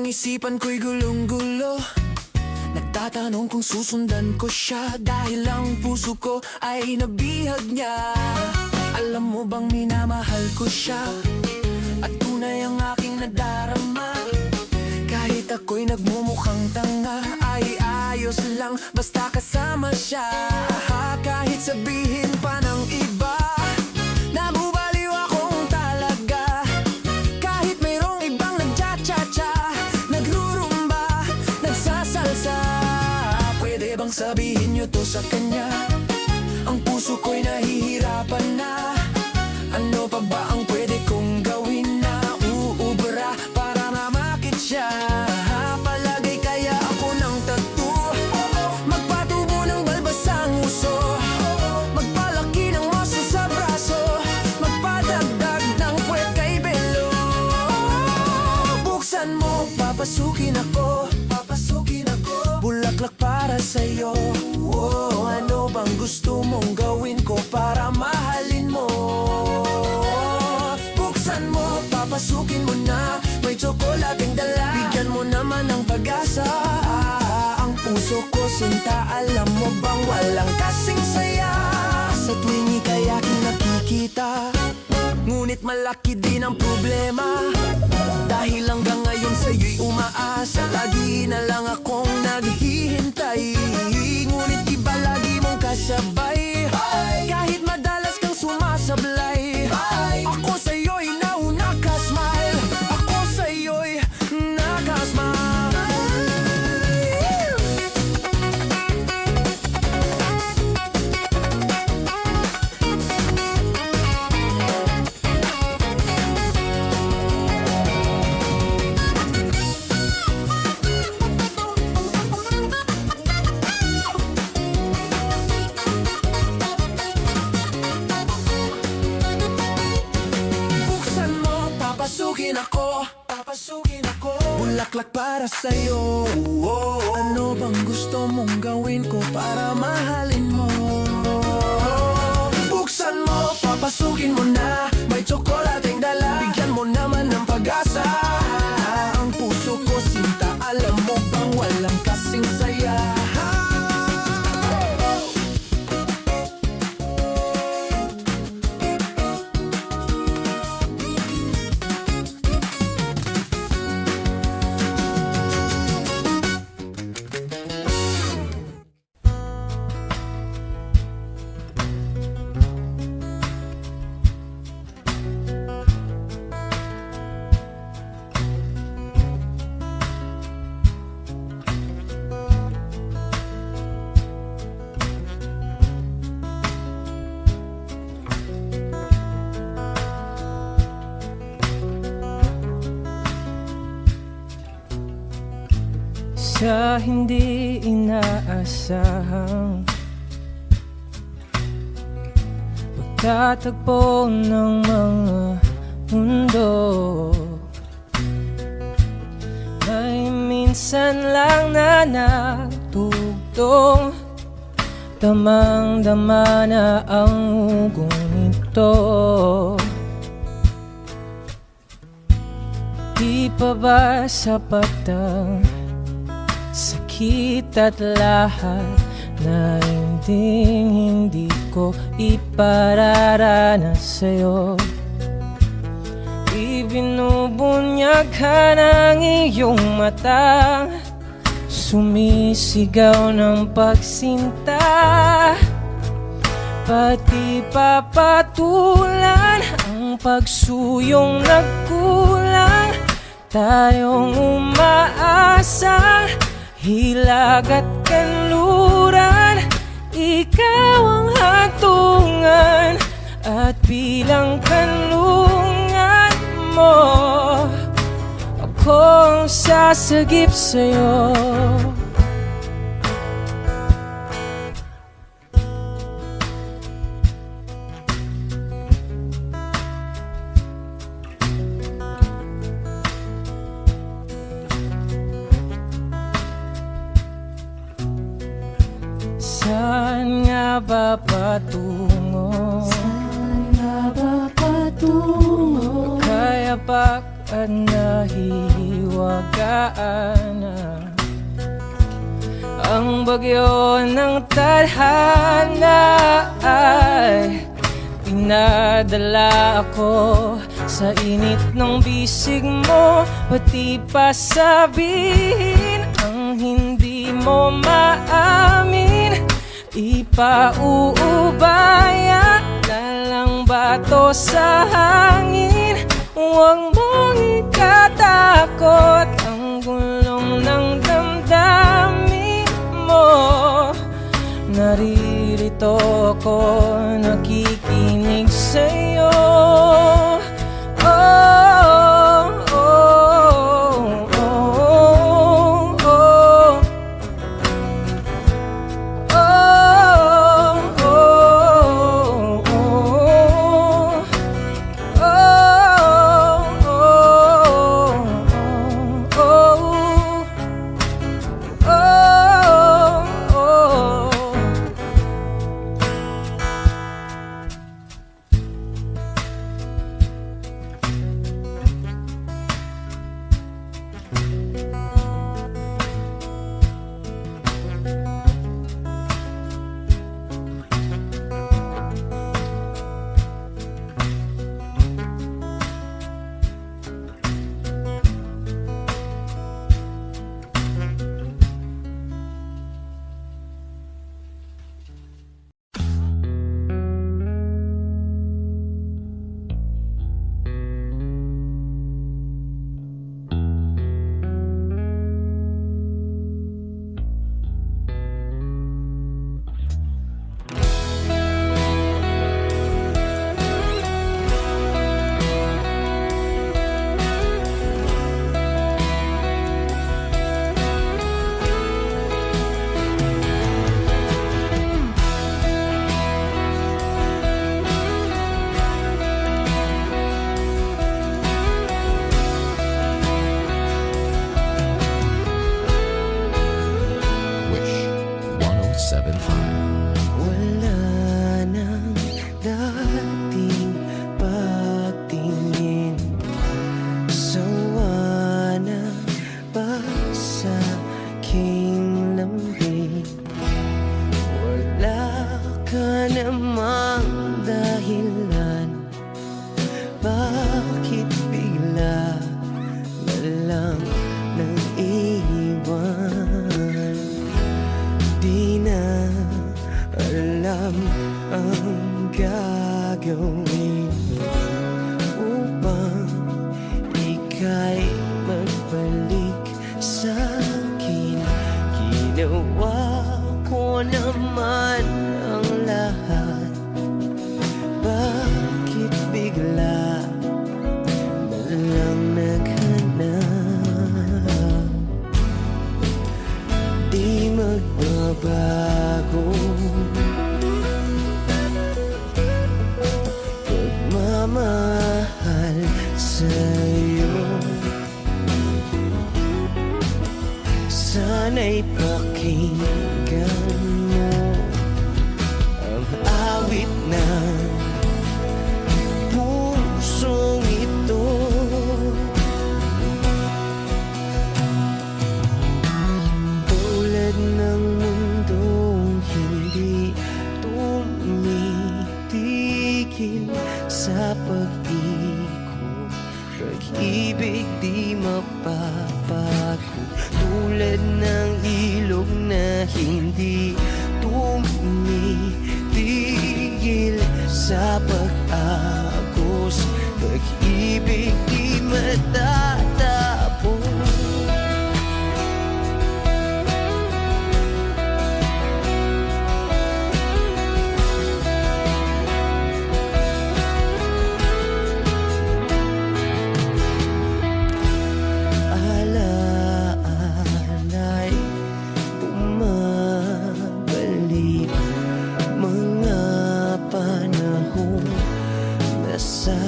ang isipan ko'y gulong-gulo. Nagtatanong kung susundan ko siya, dahil ang puso ko ay nabihag niya. Alam mo bang minamahal ko siya, at tunay ang aking nadarama. Kahit ako'y nagmumukhang tanga, ay ayos lang basta kasama siya. Kahit sabihin pa ng iba, nabubaliw akong talaga. Kahit mayroong ibang nagcha-cha-cha, nagrurumba, nagsasalsa. Pwede bang sabihin niyo to sa kanya? Ang puso ko'y nahihirapan na. Ano pa ba ang pwede kong gawin na uubra para mamakit siya? Palagay kaya ako ng tattoo, magpatubo ng balbasang uso, magpalaki ng moso sa braso, magpadagdag ng puwet kay Belo. Buksan mo, papasukin ako, bulaklak para sa'yo. Ano bang gusto mong gawin ko para mahalin mo? Buksan mo, papasukin mo na, may tsokolating dala. Bigyan mo naman ng pag-asa. Ang puso ko sinta, alam mo bang walang kasing saya sa tuwing ika'y aking nakikita. Ngunit malaki din ang problema, dahil hanggang ngayon sa'yo'y umaasa. Lagi na lang akong naghihintay, ngunit iba lagi mong kasabay. Kahit madalas kang sumasablay, ako sa'yo'y nauna ka-smile. Ako sa'yo'y naka-smile. Papasukin ako, bulaklak para sa'yo. Ano bang gusto mong gawin ko para mahalin mo? Buksan mo, papasukin mo na, may tsokolating dala. Bigyan mo naman ng pag-asa. Ang puso ko sinta, alam mo bang walang kasing saya. Sa hindi inaasahang pagtatagpo ng mga mundo, may minsan lang na natugtong, damang-dama na ang ugong ito. Di pa ba sapat ang sakit at lahat na hindi ko ipararanas sa'yo? Ibinubunyag ka ng iyong mata, sumisigaw ng pagsinta, pati papatulan ang pagsuyong nagkulang. Tayong umaasa, hilag at kanluran, ikaw ang hatungan at bilang kanlungan mo, ako ang sasagip sa'yo. Saan nga ba patungo? Kayapak at nahihiwa hiwagaan na. Ang bagyo ng tadhana ay pinadala ako sa init ng bisig mo. Pati pa sabihin ang hindi mo maamin. Ipauubaya na lang bato sa hangin. Huwag mong ikatakot ang gulong ng damdamin mo. Naririto ko, nakikinig sa'yo. Oh, oh, oh, oh, oh. Wish 107.5. Wala nang dating pagtingin. Sawa na ba sa aking lambing? Wala ka namang dahilan. Bakit bigla na lang nang iwan? Di na alam ang gagawin upang ika'y magbalik sa'kin. Ginawa ko naman ang lahat. Bakit bigla na lang naghanap? Di magbabago pagmamahal sa'yo. Sana'y pakinggan mo ang awit ng pusong ito. Tulad ng mundong hindi tumitigil sa pag-ikot, pag-ibig di mapapago. Tulad ng ilog na hindi tumitigil sa pag-agos, pag-ibig di matatapos. Alaala'y bumabalik, mga panahon nasasabi.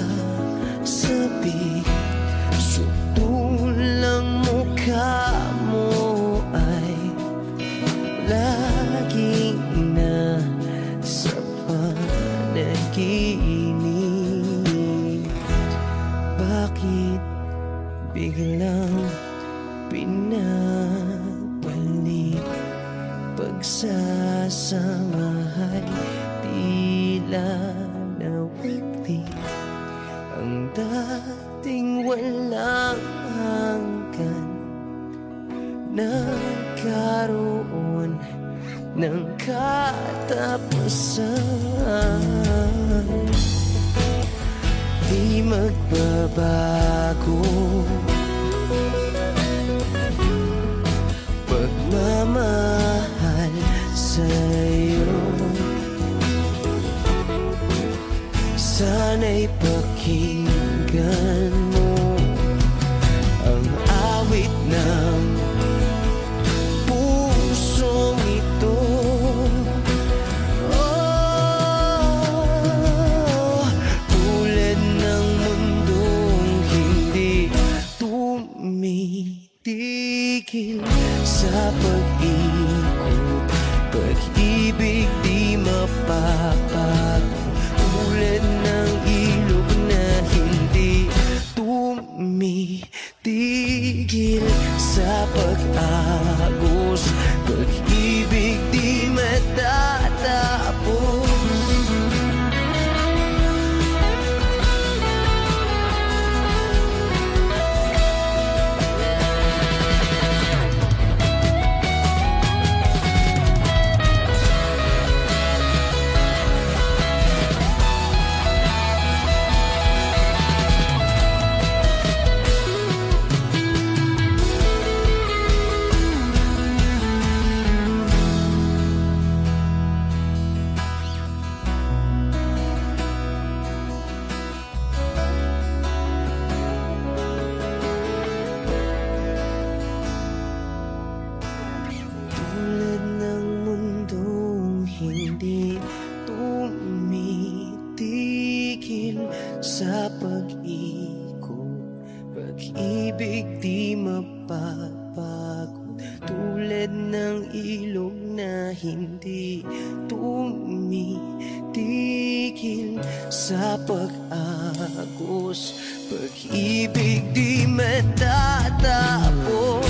nagkaroon ng katapusan. Di magbabago pagmamahal sa'yo. Sana'y pakinggan mo ang awit ng pusong ito. Oh, tulad ng mundong hindi tumitigil sa pag-ikot, pag-ibig di mapapago. Tulad ng ilog na hindi tumitigil sa pag-agos, pag-ibig di matatapos. Tulad ng mundong hindi tumitigil sa pag-ikot, pag-ibig di mapapagod. Tulad ng ilog na hindi tumitigil sa pag-agos, pag-ibig di matatapos.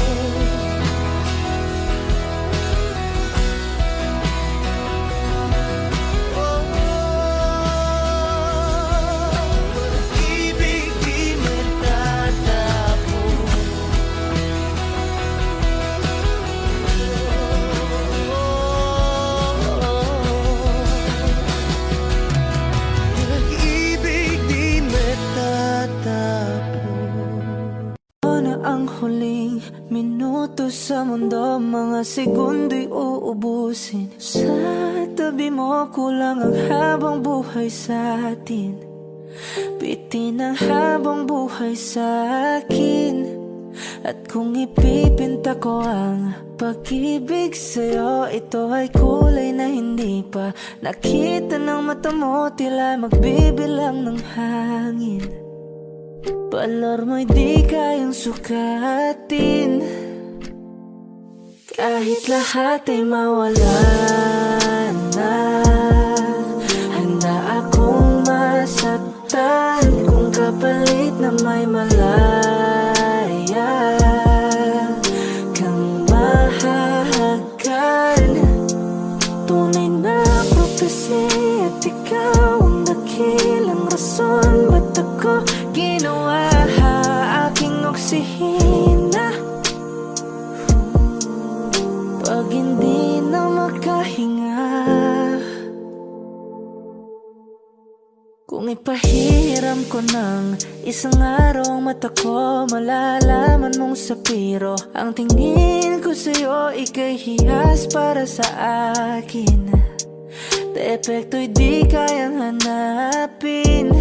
Pag-ibig di matatapos. Pag-ibig di matatapos. Na ang huling minuto sa mundo, mga segundo'y uubusin. Sa tabi mo kulang ang habang buhay sa atin. Bitin ang habang buhay sa akin. At kung ipipinta ko ang pag-ibig sa'yo, ito ay kulay na hindi pa nakita ng mata mo, tila magbibilang ng hangin. Balor mo'y di kayang sukatin, kahit lahat ay mawala na. Handa akong masaktan kung kapalit na may malaya kang mahahagan. Tunay na propesya at ikaw ang dakilang rason ba't ako ginawa aking oksihina. Pag hindi na makahinga, kung ipahiram ko ng isang araw ang mata ko, malalaman mong sapiro ang tingin ko sa'yo, ika'y hiyas para sa akin. Depekto'y di kayang hanapin,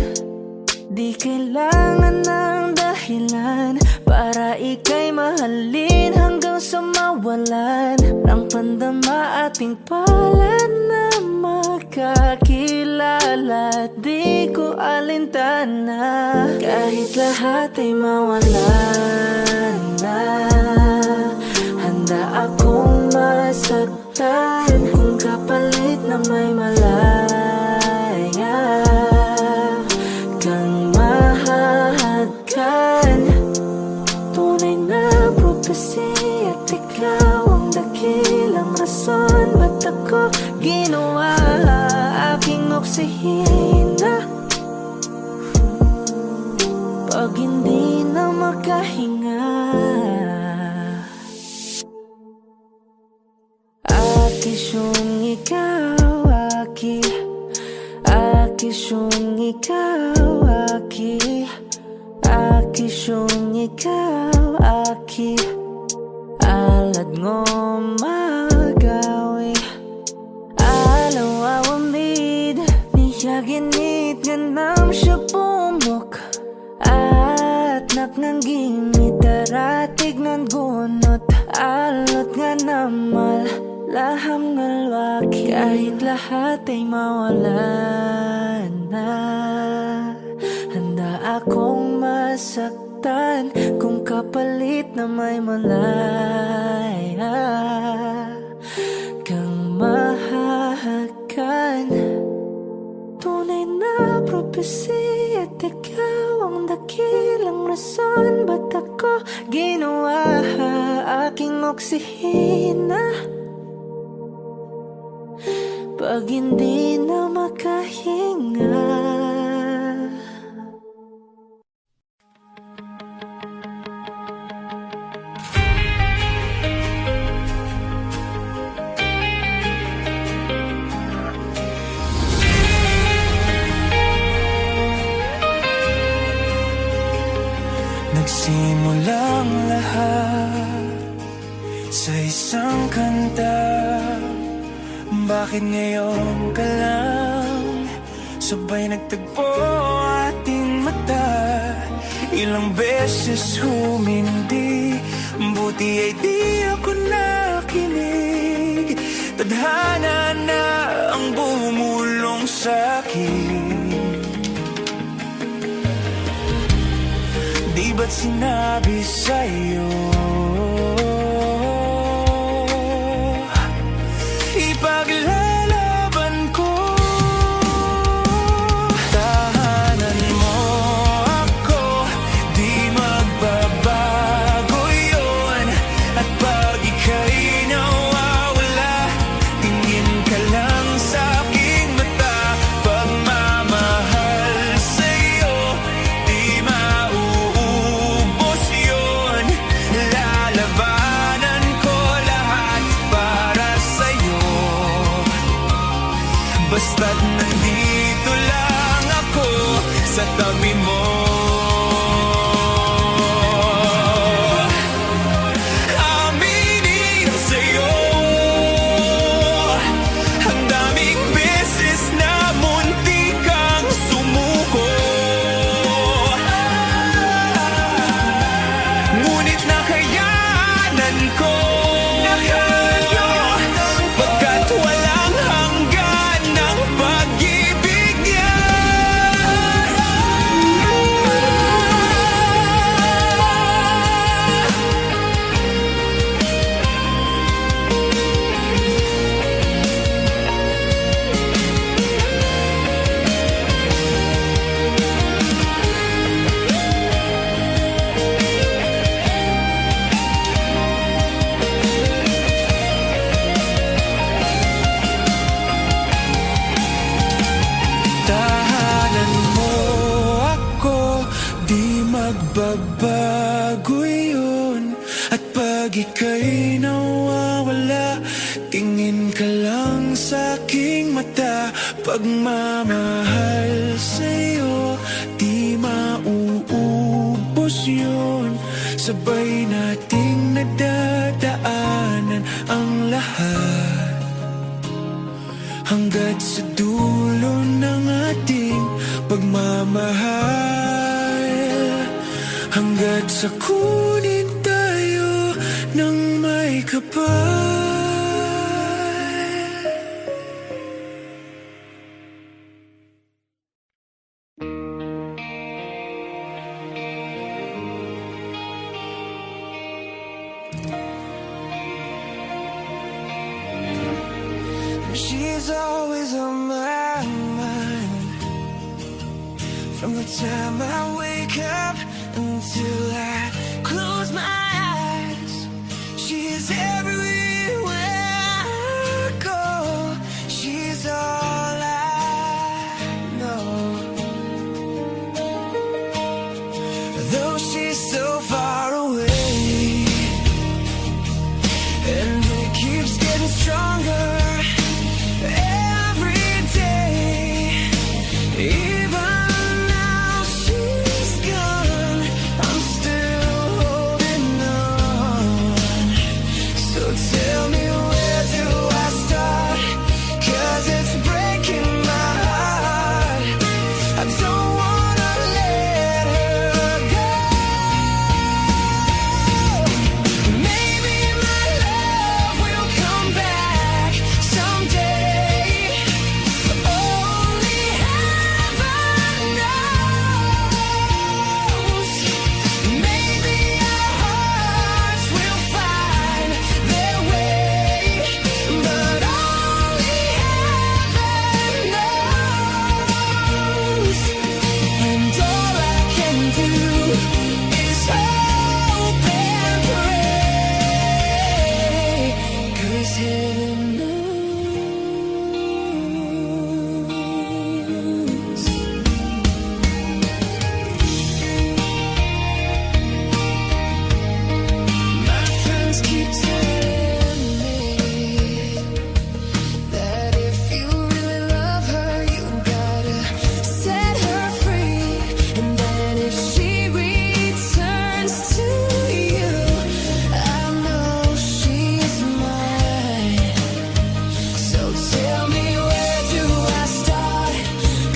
di kailangan ng dahilan para ika'y mahalin hanggang sa mawalan ng pandama ating palad na makakilala. Di ko alintana kahit lahat ay mawalan na. Handa akong masaktan kung kapalit na may malaya kang mahahagan. Tunay na propesya at ikaw ang dakilang rason ba't ako ginawa aking oksihina. Pag hindi na makahinga, Akisyong ikaw, aki. Akisyong ikaw, aki. Akisyong ikaw, aki. Alad ngo magawi. Alaw awamid, niya ginit nga nam siya pumok. At naknangging itaratig ng gunot. Alot nga namal, laham nga lwaki. Kahit lahat ay mawala na, handa akong masaktan kung kapalit na may malaya kang mahahagan. Tunay na propesya at ikaw ang dakilang rason ba't ako ginawa aking oksihina pag hindi na makahinga. Nagsimulang lahat sa isang kanta. Bakit ngayon ka lang sabay nagtagpo ating mata? Ilang beses humindi, buti ay di ako nakinig. Tadhana na ang bumulong sa'kin. Di ba't sinabi sa'yo ipaglalaban ko? Tahanan mo ako, di magbabago yun. At pag ika'y nawawala, tingin ka lang sa'king mata. Pagmamahal sa'yo, di mauubos yun. Lalabanan ko lahat para sa'yo, basta't nandito lang ako sa tabi mo. Aminin sa'yo, ang daming beses na muntik kang sumuko. Ngunit nakayanan ko, pagkat walang hanggan ng pag-ibig niya. Tahanan mo ako, di magbabago yun. At pag ika'y nawawala, tingin ka lang sa'king mata. Pagmamahal sa'yo, di mauubos yun. Sabay nating nagdadaanan ang lahat hanggat sa dulo ng ating pagmamahal. Hanggat sa kunin tayo ng may kapal. She's always on my mind, from the time I wake up until I close my eyes. She's everywhere I go. She's all I know. Though she's so far away, and it keeps getting getting stronger every day. Even now she's gone, I'm still holding on. So tell me, where do I start? 'Cause it's breaking my heart. I don't wanna let her go. Maybe my love will come back someday. Only heaven knows. Maybe our hearts will find their way, but only heaven knows. And all I can do is hope and pray, 'cause heaven knows. My friends keep telling me that if you really love her, you gotta set her free. And that if she returns to you, I know she's mine. So tell me, where do I start?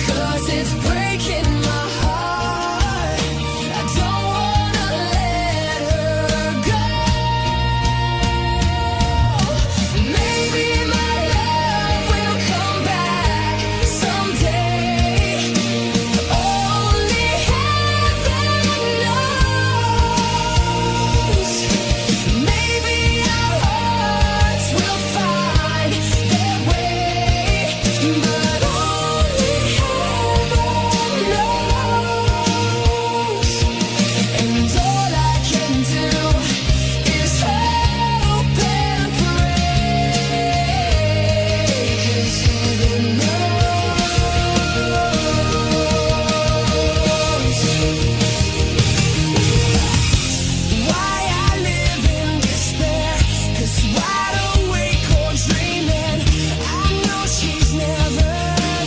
'Cause it's breaking my heart. I don't wanna let her go. Maybe my love will come back someday. Only heaven knows. Maybe our hearts will find their way, but only heaven knows. And all I can do is hope and pray, 'cause heaven knows. Why I live in despair, 'cause wide awake or dreaming, I know she's never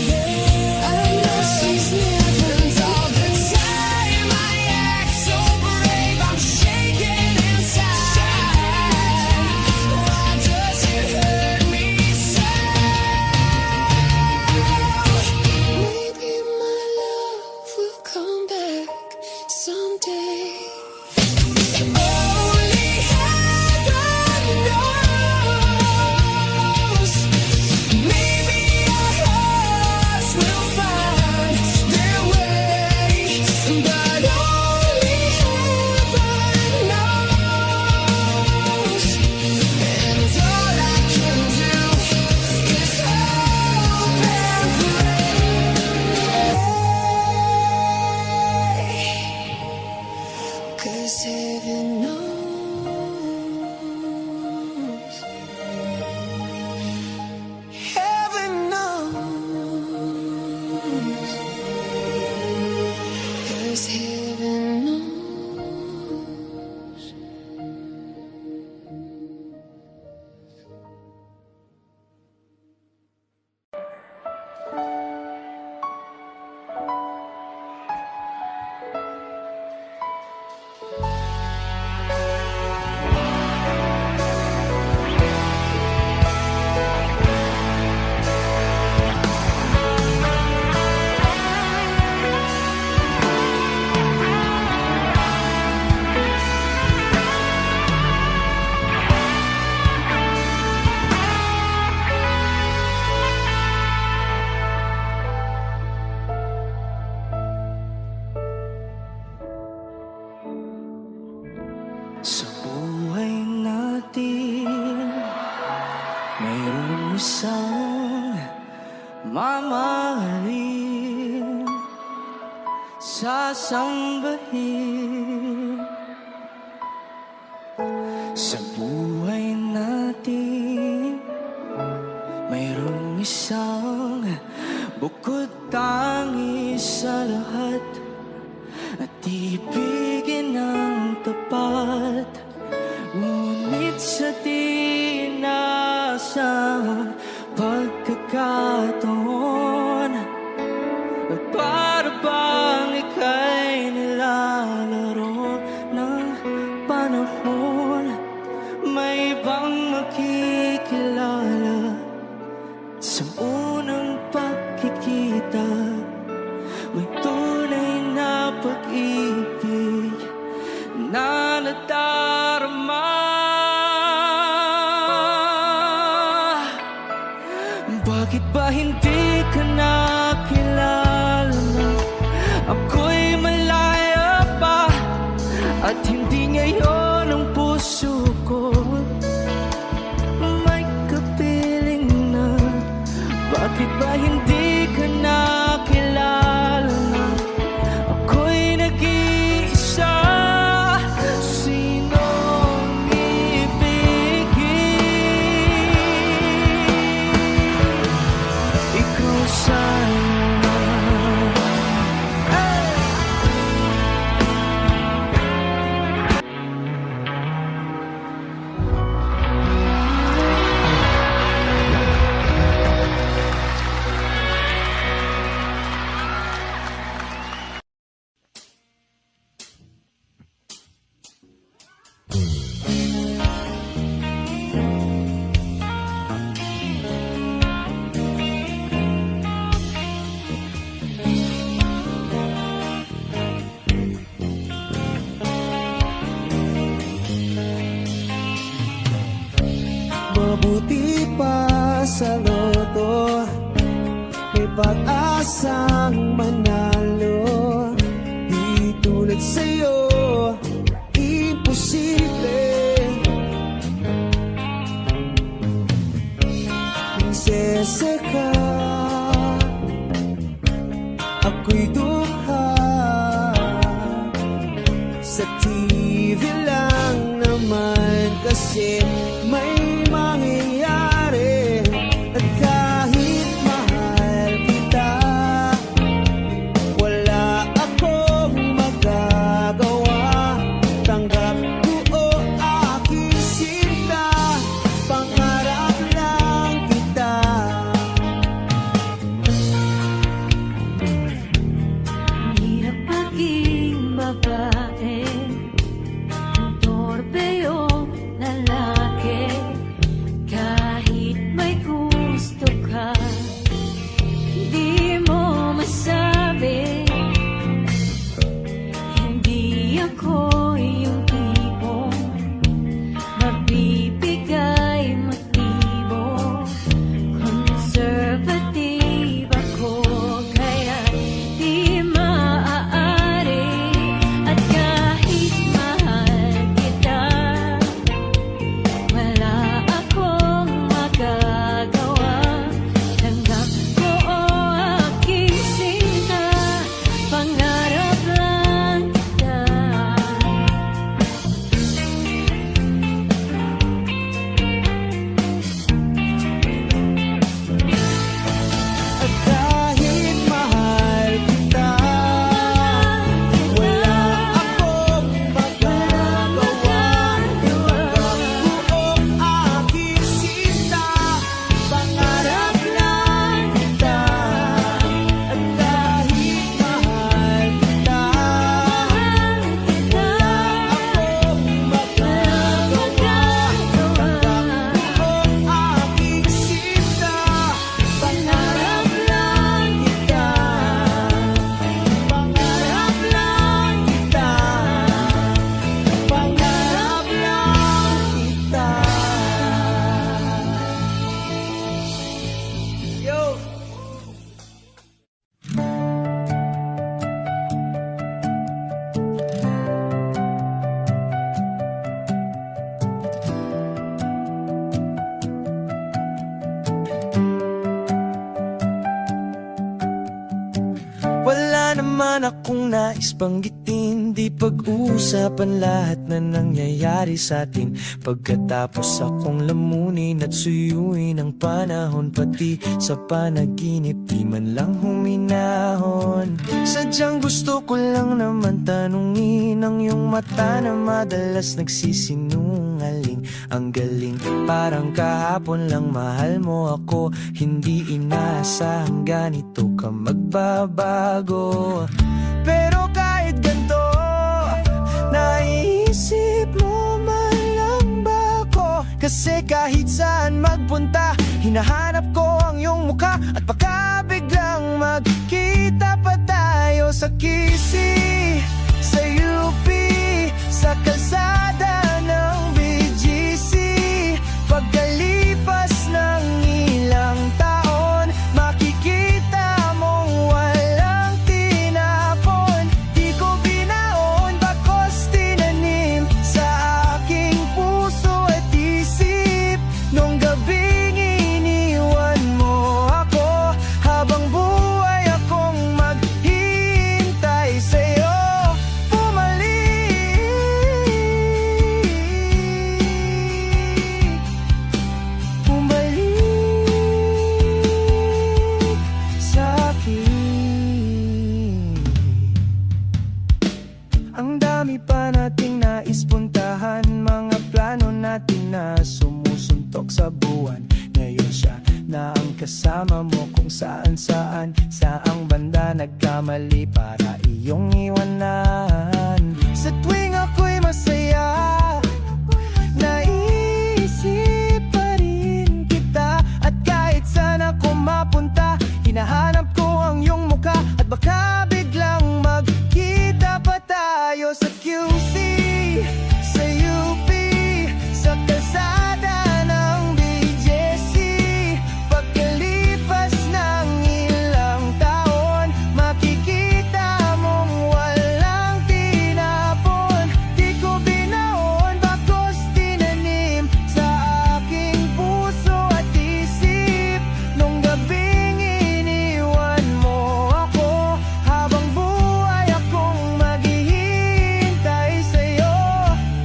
there. I know she's never. And all the time I act so brave, I'm shaking inside. Why does it hurt me so? Maybe my love will come back someday. Only heaven knows. Maybe our hearts will find their way, but only heaven knows. And all I can do is hope and pray, 'cause heaven knows. Heaven knows. 'Cause heaven knows. Sa buhay natin, mayroong isang mamahalin, sasambahin. Sa buhay natin, mayroong isang bukod tangi sa lahat, at ibigin ng tapat. Ngunit sa di nasa isang pagkakataon at para bang ika'y nilalaro ng panahon. May ibang makikilala sa unang pagkikita. May tunay na pag-ibig na nadarama. Bakit ba hindi ka nakilala na ako'y malaya pa at hindi ngayon ang puso ko may kapiling na? Bakit ba hindi ka nakilala na ako'y nag-iisa? Sinong ibigin? Ikaw sana. Mabuti pa sa loto, may pag-asang manalo. Di tulad sa'yo, imposible. Prinsesa ka, ako'y dukha. Sa TV lang naman kasi may mangyayari. At kahit mahal kita, wala akong magagawa. Tanggap ko o aking sinta, pangarap lang kita. Hirap maging babae, ang torpe yung lalaki. Kahit may gusto ka, di mo masabi. Hindi ako yung tipong mabibigay motibo. Conservative ako, kaya di maaari. At kahit mahal kita, wala akong magagawa. Tanggap ko o aking sinta, pangarap lang kita. At kahit mahal kita, wala akong magagawa. Tanggap ko ang aking sinta, pangarap lang kita. At kahit mahal kita, wala akong magagawa. Tanggap ko ang aking sinta, pangarap lang kita. Pangarap lang kita. Pangarap lang kita. Yo! Wala naman akong nais banggitin, di pag-uusapan lahat na nangyayari sa atin. Pagkatapos akong lamunin at suyuin ang panahon, pati sa panaginip di man lang huminahon. Sadyang gusto ko lang naman tanungin ang iyong mata na madalas nagsisinungaling. ating ang galing. Parang kahapon lang mahal mo ako, hindi inaasahang ganito ka magbabago. Pero kahit ganito, naiisip mo man lang ba ako? Kasi kahit saan magpunta, hinahanap ko ang iyong mukha. At baka biglang magkita pa tayo sa QC, sa UP, sa kalsada ng BGC. Pagkalipas ng ilang taon, makikita mong walang tinapon. Di ko binaon, bakos tinanim sa aking puso at isip. Nung gabing iniwan mo ako, habang buhay akong maghihintay sa'yo. Ang dami pa nating nais puntahan, mga plano natin na sumusuntok sa buwan. Ngayon siya na ang kasama mo kung saan saan. Saang banda nagkamali para iyong iwanan. Sa tuwing ako'y masaya, naisip pa rin kita. At kahit saan ako mapunta, hinahanap ko ang iyong mukha. At baka biglang magkita pa tayo sa QC, sa UP, sa kalsada ng BGC. Pagkalipas ng ilang taon, makikita mong walang tinapon. Di ko binaon, bakos tinanim sa aking puso at isip. Nung gabing iniwan mo ako, habang buhay akong maghihintay sa'yo.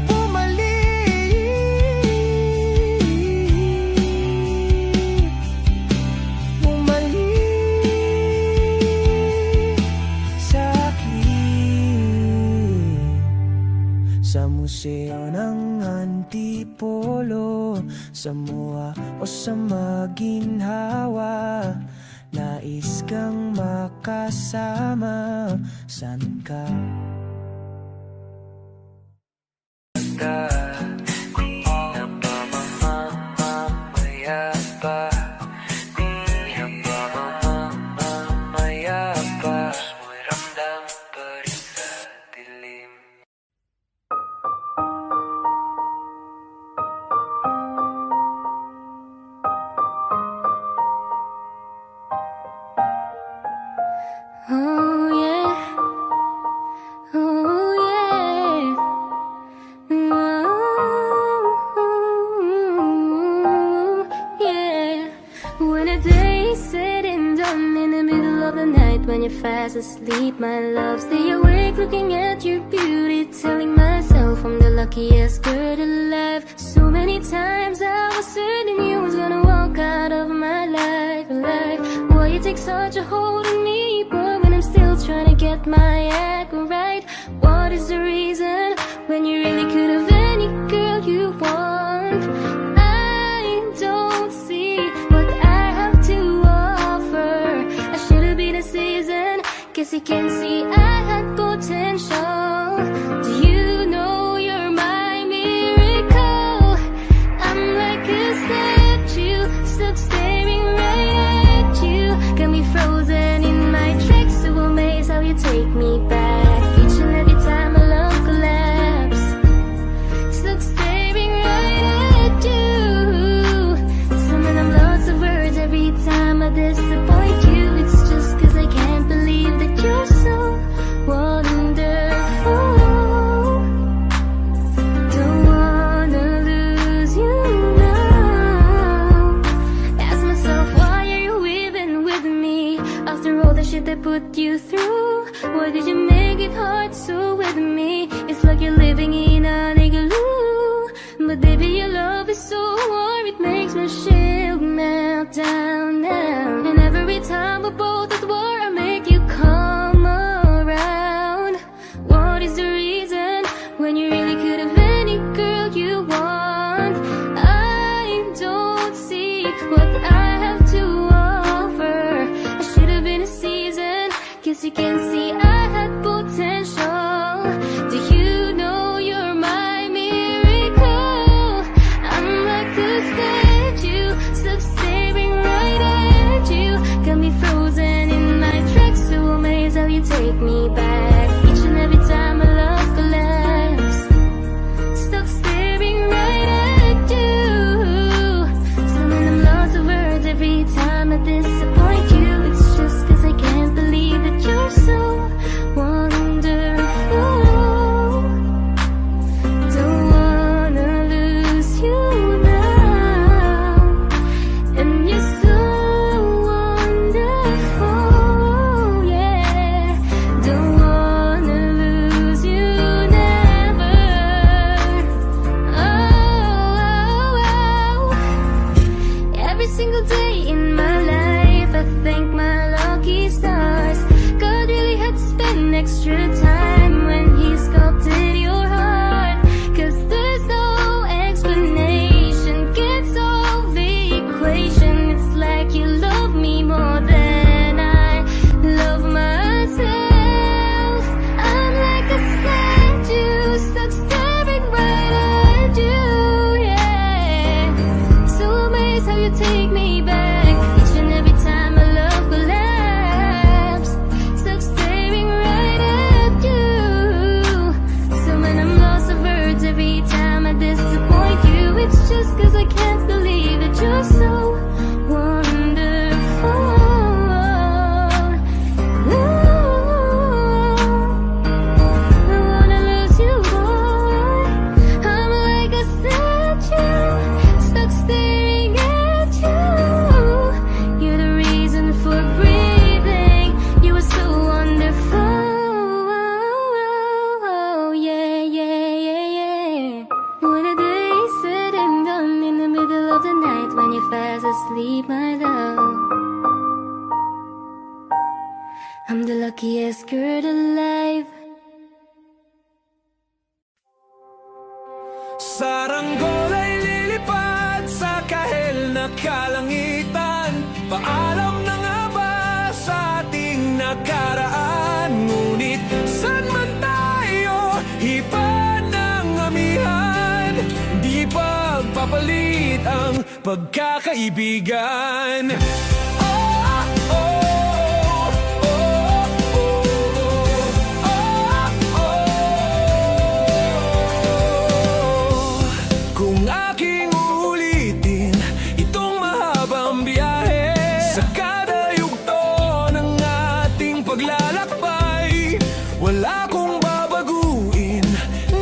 Bumalik sa'kin sa museo ng Antipolo, sa MOA o sa Maginhawa. Nais kang makasama, san ka? Di na ba mamamaya pa? Di na ba mamamaya pa? Mo'y ramdam pa rin sa dilim. Oh yeah, oh yeah, oh yeah. When a day is said and done, in the middle of the night, when you're fast asleep, my love, stay awake looking at your beauty, telling myself I'm the luckiest girl alive. So many times I was certain you was gonna walk out of my life, Why you take such a hold on me, boy, when I'm still trying to get my act right? What is the reason when you really could have any girl you want? I don't see what I have to offer. I should have been a season, guess you can see I had potential. Do you know you're my miracle? I'm like a statue, stuck staring right at you. Got me frozen in my tracks, so amazed how you take me back. Each and every time my love collapse, stuck staring right at you. Summon I'm lots of words every time I disappoint you. It's just cause I can't believe that you're so wonderful. Don't wanna lose you now. Ask myself, why are you even with me? After all the shit I put you through, why did you make it hard so with me? It's like you're living in an igloo. But baby, your love is so warm, it makes my shield melt down now. And every time we're both at war, I make you come around. What is the reason when you really could have any girl you want? 'cause you can see I had potential. Do you know you're my miracle? I'm like a statue, stuck staring right at you. Got me frozen in my tracks, so amazed how you take me back. Each and every time my love collapse, stuck staring right at you. Swimming I'm lost of words every time I disappoint you. It's just 'cause I can't believe that you're so wonderful. Don't wanna lose you now, and you're so wonderful, yeah. Don't wanna lose you never. Oh. Every single day in my life, I thank my lucky stars. God really had to spend extra time when He sculpted your heart. 'Cause there's no explanation, can't solve the equation. It's like you love me more than I love myself. I'm like a statue, stuck staring right at you, yeah. So amazed how you take me back. Each and every time my love collapse, stuck staring right at you. So when I'm lost of words every time I disappoint you, it's just 'cause I can't believe that you're so wonderful. Ooh, I wanna lose you, boy. I'm like a statue, stuck staring at you. You're the reason for breathing. You were so wonderful. Yeah, yeah, yeah, yeah. When the day is said and done, in the middle of the night when you're fast asleep, my love, I'm the luckiest girl alive. Saranggol ay lilipad sa kahel na kalangitan. Paalam na nga ba sa ating nakaraan? Ngunit saan man tayo, iba ng amihan. Di pagpapalit ang pagkakaibigan. Kung aking uulitin itong mahabang biyahe, sa kada yugto ng ating paglalakbay, wala kong babaguin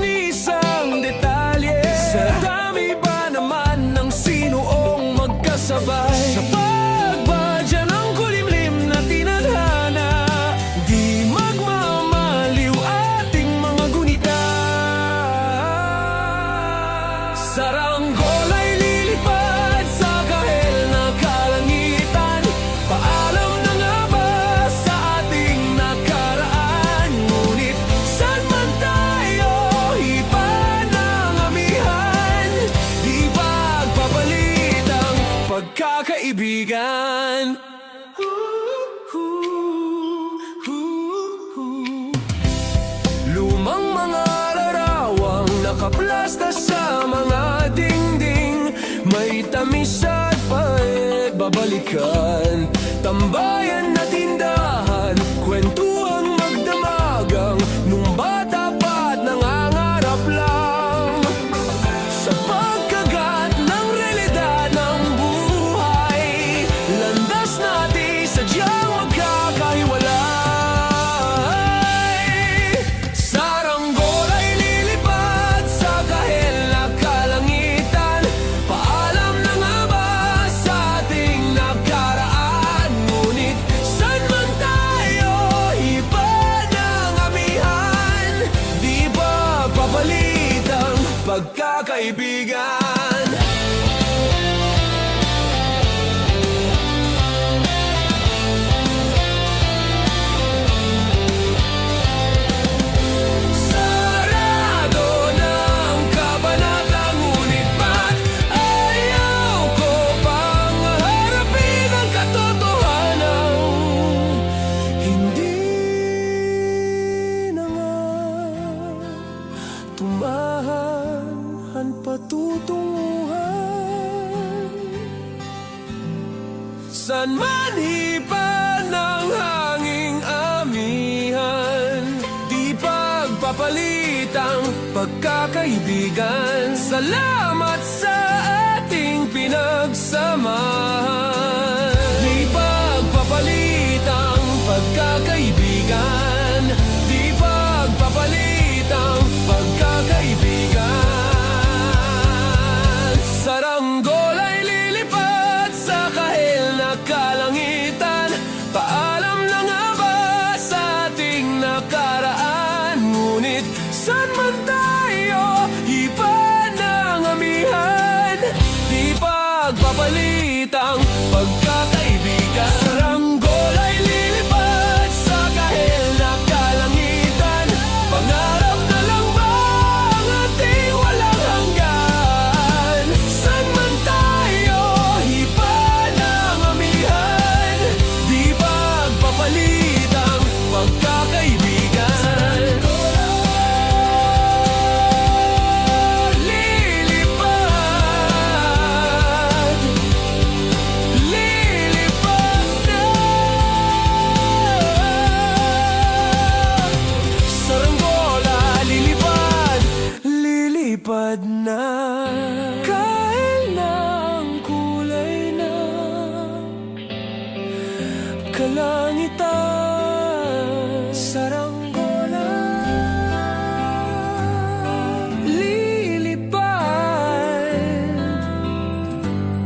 ni isang detalye. Sa dami ba naman ng sinuong magkasabay, sa pagbadya ng kulimlim na tinadhana, di magmamaliw ating mga gunita. Saranggol ay lilipad sa kahel na kalangitan. Paalam na nga ba sa ating nakaraan? Ngunit saan man tayo, iba ng amihan. Di pagpapalit ang pagkakaibigan. Lumang mga larawang nakaplasta sa mga dingding, may tamis at pait babalikan. Tambayan na tindahan, kwentuang magdamagang, nung bata pa't nangangarap lang. Sa pagkagat ng realidad ng buhay, landas natin sadyang magkakahiwalay. Saranggol ay lilipad sa kahel na kalangitan. Paalam na nga ba sa ating nakaraan? Ngunit saan man tayo, iba ng amihan. Di ba papalit ang pagkakaibigan? Sarado ng kabanata, ngunit ba't ayaw ko pang harapin ang katotohanan? Hindi San man hipa ng hanging amihan, di pagpapalitang pagkakaibigan. Salamat sa ating pinagsamahan. Di pagpapalitang pagkakaibigan, di pagpapalitang pagkakaibigan. Saranggol ay lilipad sa kahil na kalangitan. Paalam na nga ba sa ating nakaraan? Ngunit saan man tayo iba ng amihan, di pagpapalitang pagkakaibigan. Saranggol ay lilipad sa kahil na kalangitan. Pangarap na lang ba ang ating walang hanggan? Saan man tayo iba ng amihan, di pagpapalitang pagkakaibigan. Lilipad na kahit ng kulay na kalangitan. Saranggola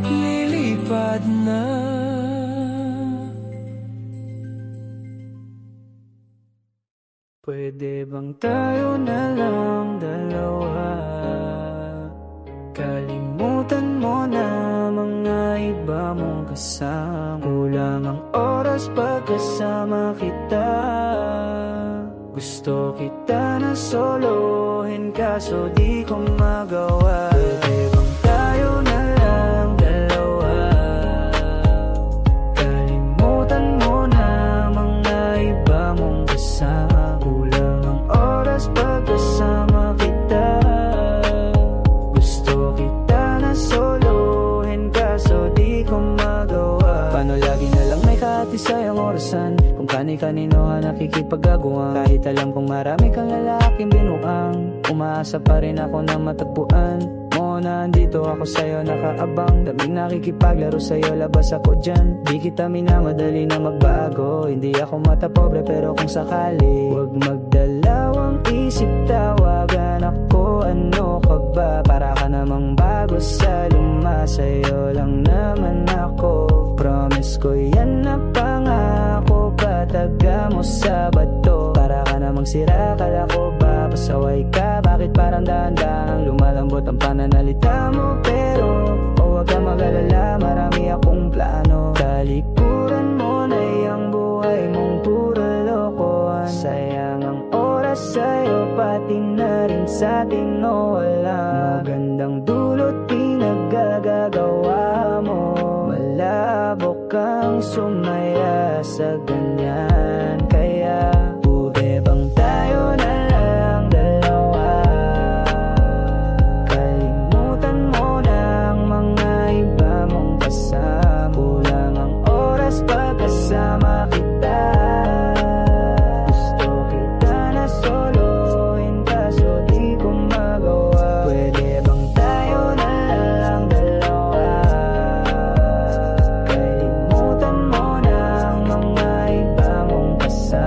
lilipad na. Pwede bang tayo na lang dalawa? Kalimutan mo na mga iba mong kasama. Kulang ang oras pagkasama kita. Gusto kita na solohin kaso di ko magawa. Pwede bang tayo na lang dalawa? Kalimutan mo na mga iba mong kasama. Pagkasama kita, gusto kita na solohin kaso di ko magawa. Paano lagi na lang may kahatisay ang orasan? Kung kani-kanino ka nakikipag-aguan. Kahit alam kong marami kang lalaking binuang, umaasa pa rin ako na matagpuan mo na andito ako sa'yo nakaabang. Daming nakikipaglaro sa'yo, labas ako dyan. Di kita minamadali na magbago. Hindi ako mata pobre pero kung sakali, huwag magdalawang isip, tawagan ako. Ano ka ba? Para ka namang bago sa luma. Sa'yo lang naman ako. Promise ko yan na pangako. Pataga mo sa bato. Para ka namang sira, kala ko ba pasaway ka? Bakit parang dahan-dahan lumalambot ang pananalita mo? Pero huwag ka mag-alala, marami akong plano. Talikuran mo na yung buhay mong puro lokohan. Sayang ang oras sa'yo, pati na rin sa'tin o wala. Magandang dulot pinagagagawa mo. Malabo kang sumaya sa ganyan. Kaya pwede bang tayo na lang dalawa? Kalimutan mo na ang mga iba mong kasama. Kulang ang oras pagkasama kita. Gusto kita na solohin kaso di ko magawa. Pwede bang tayo na lang dalawa? Kalimutan mo na ang mga iba mong kasama.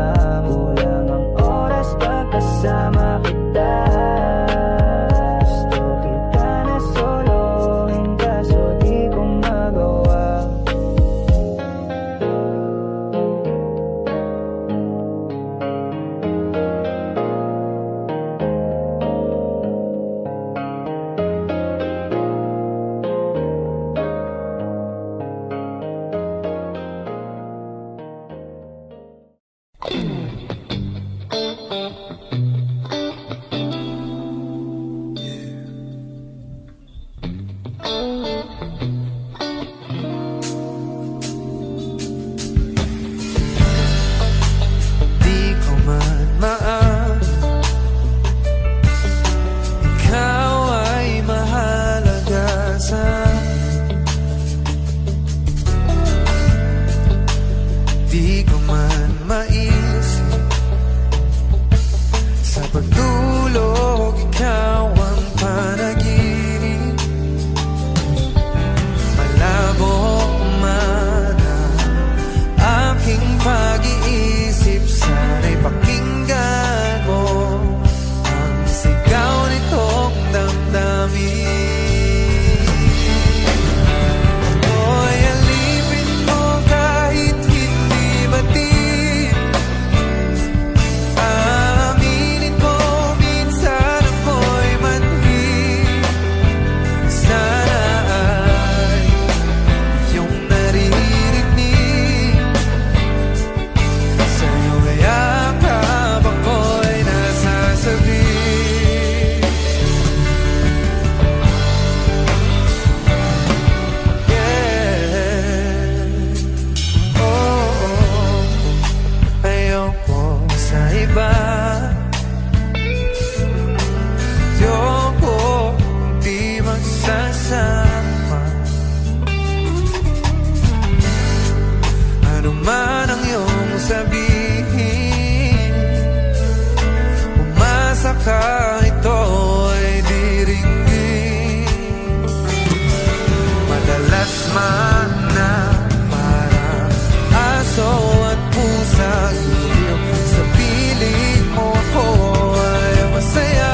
mana parang aso at pusa. Sa piling mo ako ay masaya.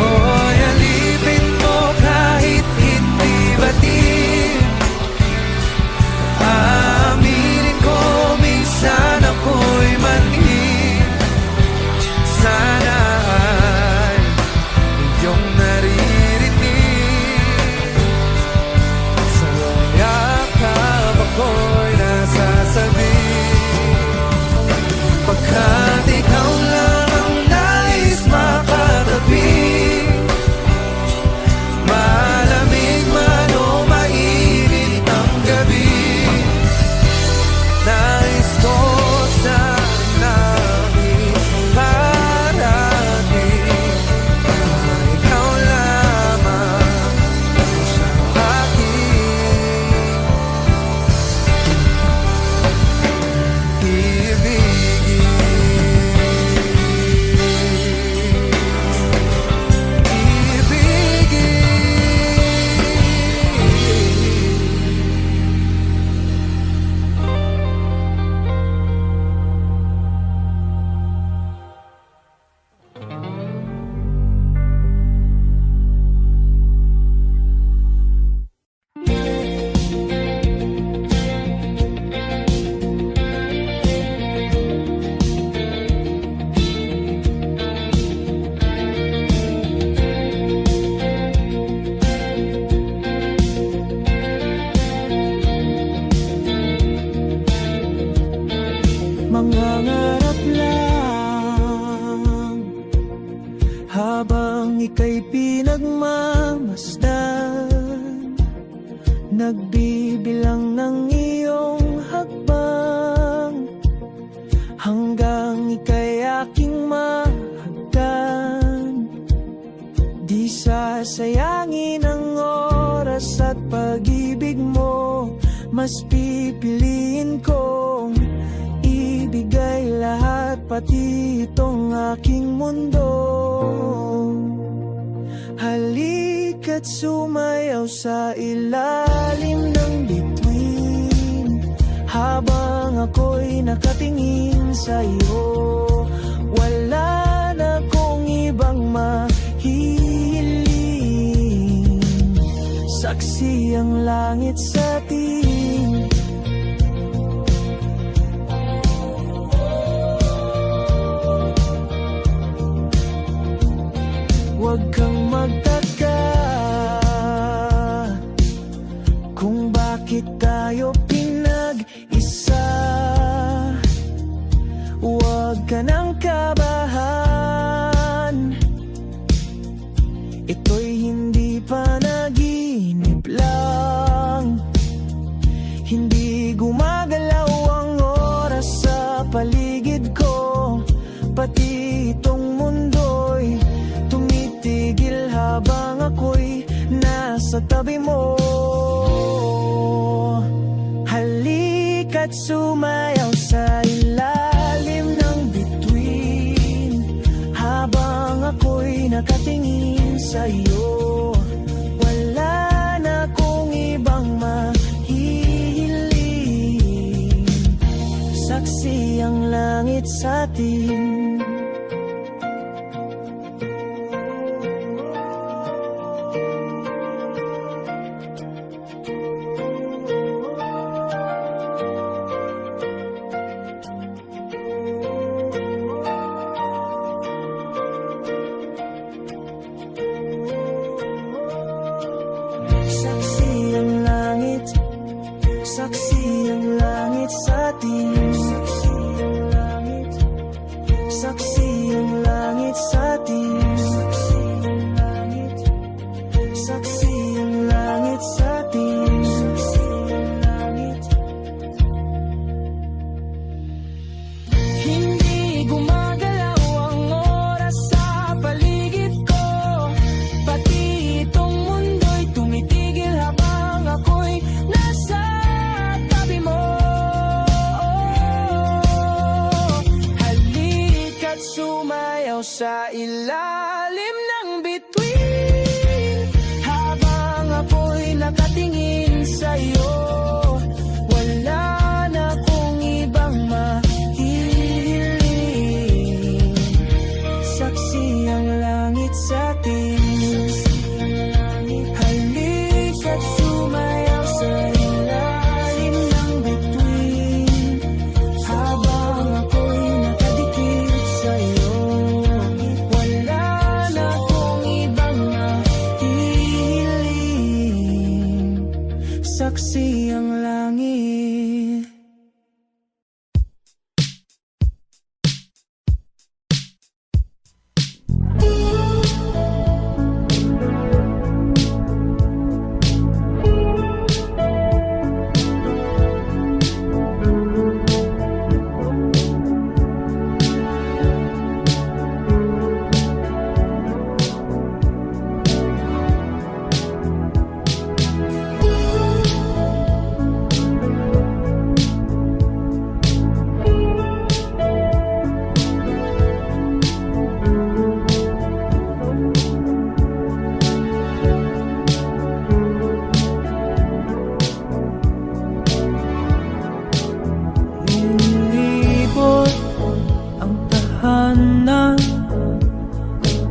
Hoy, alipin mo kahit hindi batid. Aaminin ko minsan ako'y manhid. Sana ay iyong naririnig. Sa yakap ako'y nasasabi. Pagkat ikaw lang ang nais makatabi. Malamig man o mainit ang gabi, nais ko sanang iparating na ikaw lamang ang aking ibigin. Mangangarap lang habang ika'y pinagmamasdan, nagbibilang ng iyong hakbang hanggang ika'y aking mahagdan. Di sasayangin ang oras at pag-ibig mo, mas pipiliin kong ibigay lahat, pati itong aking mundo. Halika't sumayaw sa ilalim ng bituin habang ako'y nakatingin sa'yo. Wala na kong ibang mahihiling, saksi ang langit sa atin. Huwag kang magtaka kung bakit tayo pinag-isa. Huwag ka nang kabahan, ito'y hindi panaginip lang. Hindi gumagalaw ang oras sa paligid ko, pati itong mundo'y tumitigil habang ako'y nasa tabi mo. Halika't sumayaw sa ilalim ng bituin habang ako'y nakatingin sa'yo. Wala na kong ibang mahihiling, saksi ang langit sa atin. sa ilalim ng bituin. Habang ako'y nakatingin sa'yo, wala na akong ibang mahihiling. Saksi ang langit sa atin. Halika't sumayaw sa ilalim ng bituin. Habang ako'y nakadikit sa'yo, wala na akong ibang mahihiling. Saksi ang langit. Lilibot ang tahanan,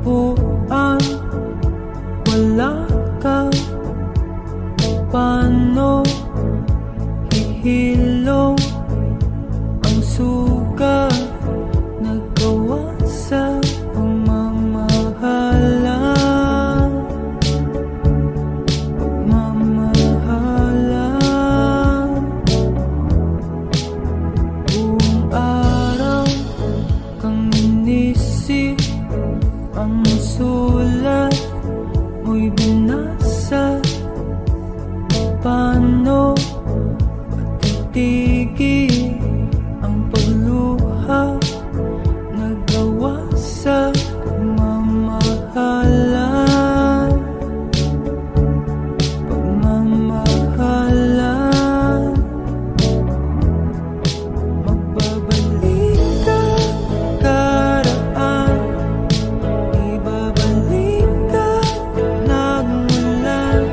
upuan, wala ka. Paano hihilong ang sugat nagawa sa pagmamahalan? Buong araw kang inisip, ang sulat mo'y binasa. Paano patitigil ang pagluha nagawa sa pagmamahalan? Magbabalik ka karaan, ibabalik ka nagmula.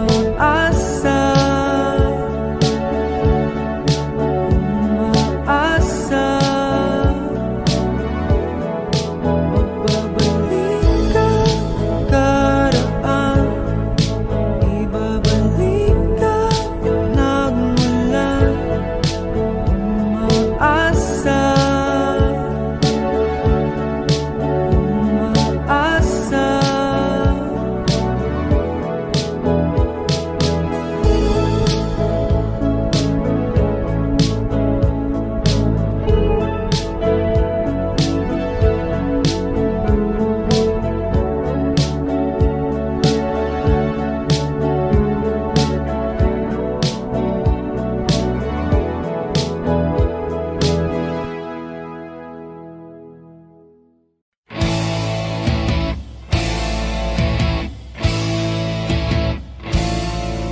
Umaasa, umaasa. Magbabalik ka karaan, ibabalik ka nagmula. Umaasa, umaasa.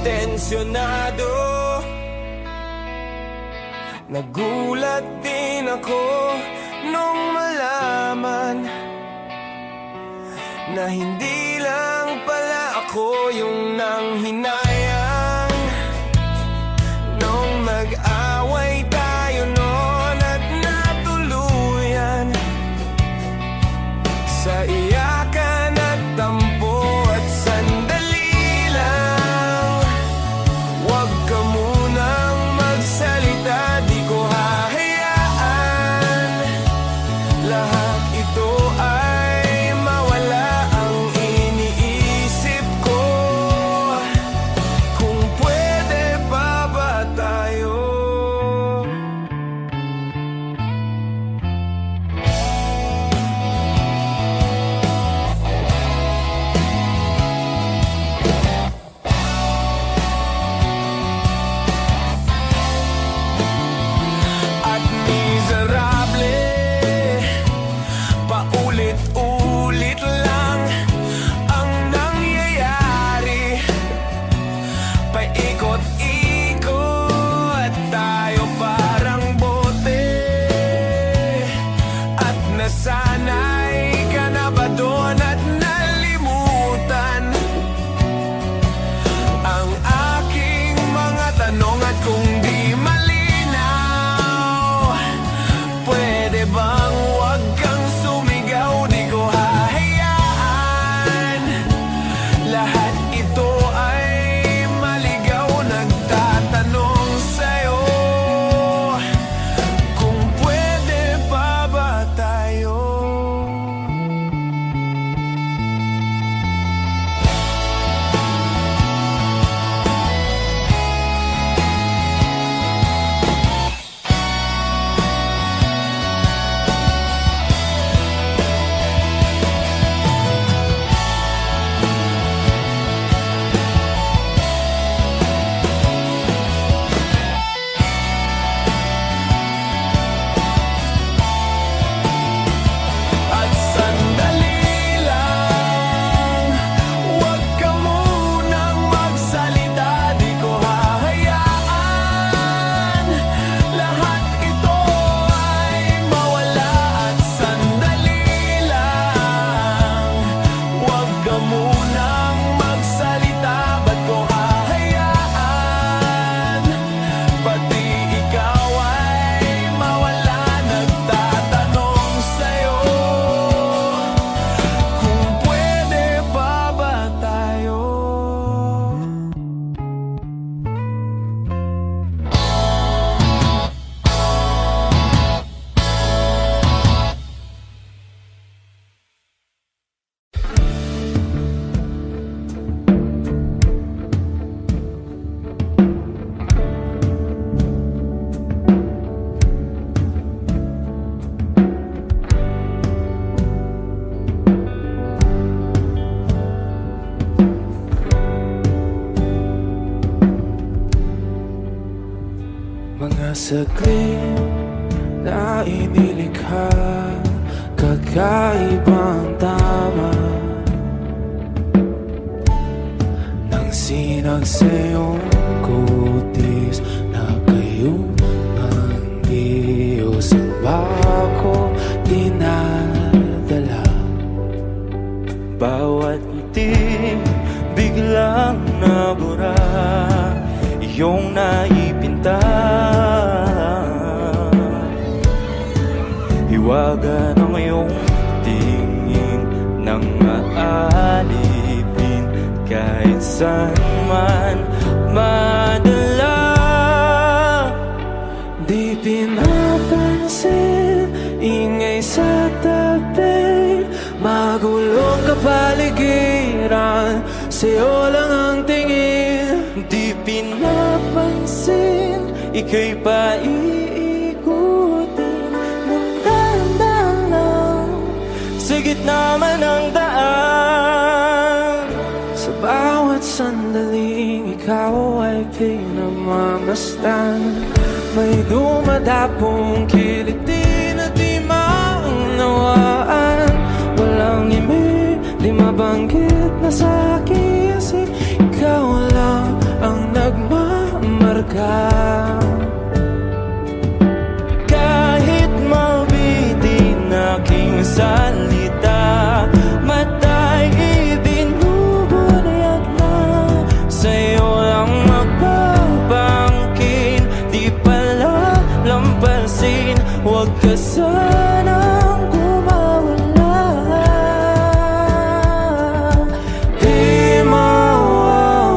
Tensyonado, nagulat din ako nung malaman na hindi lang pala ako yung nanghinayang. Nung mag-away tayo noon at natuluyan sa iyakan at tampo at sandali lang. Huwag ka munang magsalita, di ko hahayaan. Lahat ito ay mawala ang iniisip ko. Kung pwede pa ba tayo? At miserable, paulit-ulit lang ang nangyayari. Paikot-ikot tayo parang bote, at nasanay saglit na inilikha, kakaibang tama nang sinag sa iyong kutis na kayo ang Diyos ang bako dinadala. Bawat itim biglang nabura, iyong naipinta. Hiwaga ng iyong tingin nang maalipin, kahit saan man madala. Di pinapansin, ingay sa tabi, magulong kapaligiran, sa'yo lang ang tingin. Di pinapansin, ika'y paiikutin ng dahan-dahan lang, sa gitna man ng daan. Sa bawat sandaling ikaw ay pinagmamasdan, may dumadapong kiliti na di maunawaan. Walang imi, di mabanggit na sa aking isip, ikaw lang ang nagmamarka. Kahit mabitin aking salita, mata'y ibinubunayag na, sa'yo lang magbabangkin. Di pala lampasin, huwag ka sanang kumawala. Di mawawala.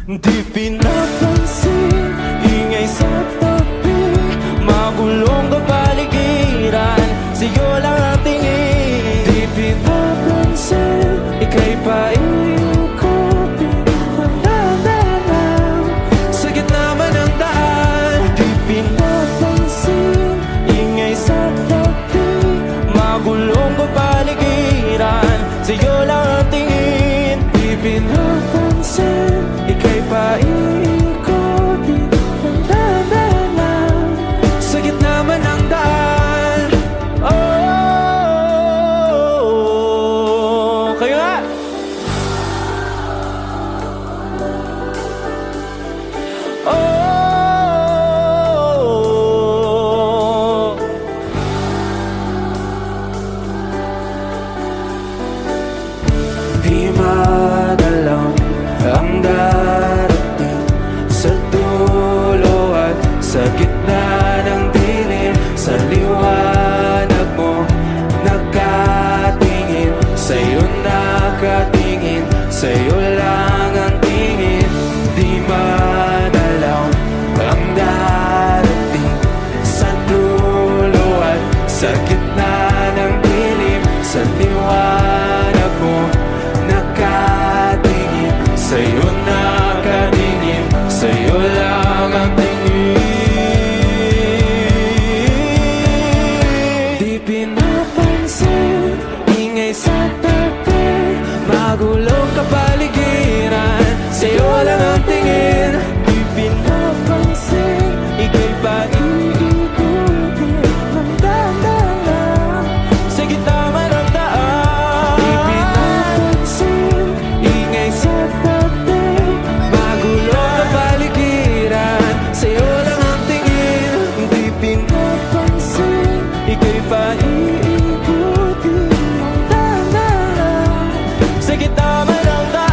Di pinapansin, ingay sa tabi, magulong kapaligiran, sa'yo lang ang tingin. Di pinapansin, ika'y paikutin ng dahan-dahan, sa gitna man ng daan. Di pinapansin, ingay sa tabi, magulong kapaligiran, sa'yo lang ang tingin. Di pinapansin, ika'y paikutin ng dahan-dahan, sa gitna man ng daan. Oh, kayo nga! Oh, Di madalang ang darating sa dulo at sa gitna ng dilim, sa liwanag mo nakatingin, sa'yo nakatingin, sa'yo lang ang tingin. Di madalang ang darating sa dulo at sa gitna ng dilim, sa liwanag mo nakatingin, sa'yo nakatingin, sa'yo lang ang tingin. Di pinapansin, ingay sa tabi, magulong kapaligiran, sa'yo lang ang tingin. di pinapansin, ika'y paiikutin ng dahan-dahan, sa gitna man ng daan. Di pinapansin, ingay sa tabi, magulong kapaligiran, sa'yo lang ang tingin. Di pinapansin, ika'y paiikutin ng dahan-dahan, sa gitna man ng daan.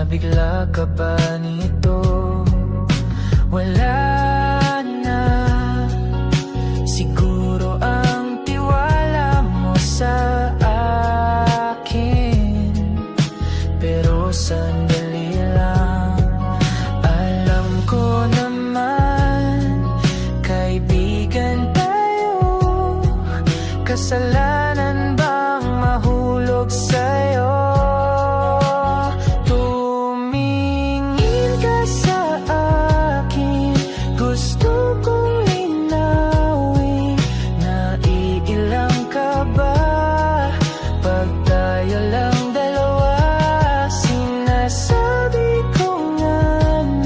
Bigla ka ba nito? wala na. Siguro ang tiwala mo sa akin, pero sandali lang. Alam ko naman, kaibigan tayo. Kasalanan bang mahulog sa'yo? Tumingin ka sa akin, gusto kong linawin. Naiilang ka ba pag tayo lang dalawa? Sinasabi ko nga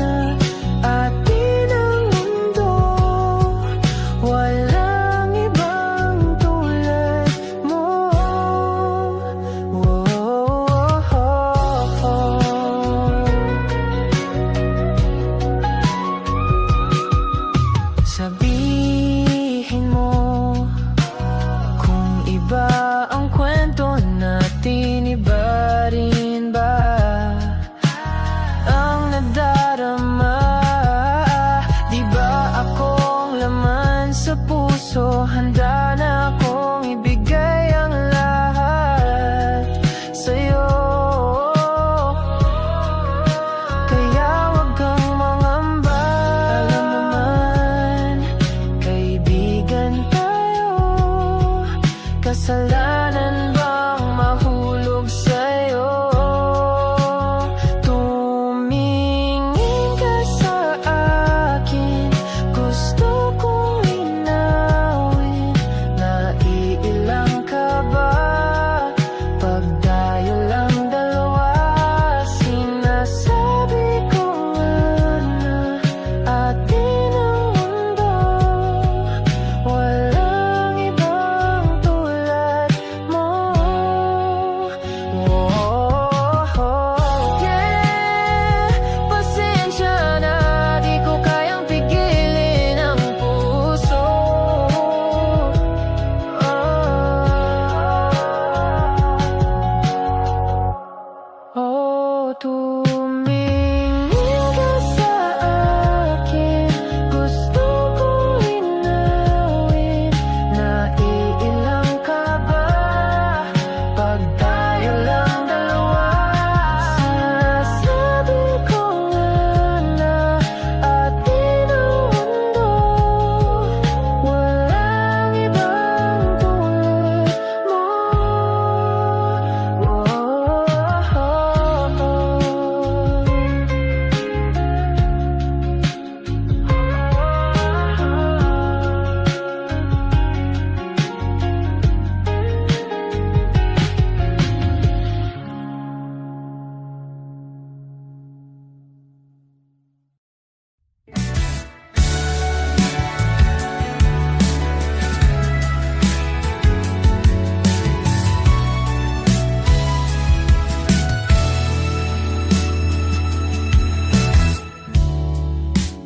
na atin ang mundo, walang ibang tulad mo. Sabihin mo kung iba ang kwento natin, iba rin ba ang nadarama? Di ba akong laman sa puso, handa na akong ibigay ang lahat sa'yo. Kaya wag kang mangamba. Alam naman, kaibigan tayo. Kasalanan bang mahulog sa'yo? Tumingin ka sa akin, gusto kong linawin. Naiilang ka ba pag tayo lang dalawa? Sinasabi ko nga na atin ang mundo, walang ibang tulad mo. Yeah, pasensya na, di ko kayang pigilin ang puso. Tumingin ka sa akin, gusto kong linawin. Naiilang ka ba pag tayo lang dalawa? Sinasabi ko nga na atin ang mundo, walang ibang tulad mo.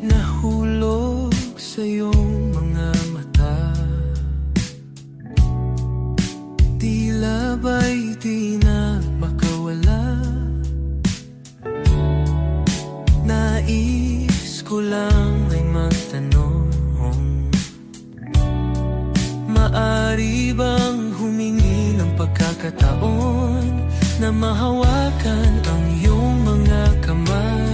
Nahulog sa iyong mga mata, tila ba'y di na makawala. Nais ko lang ay magtanong, maari bang humingi ng pagkakataon na mahawakan ang iyong mga kamay?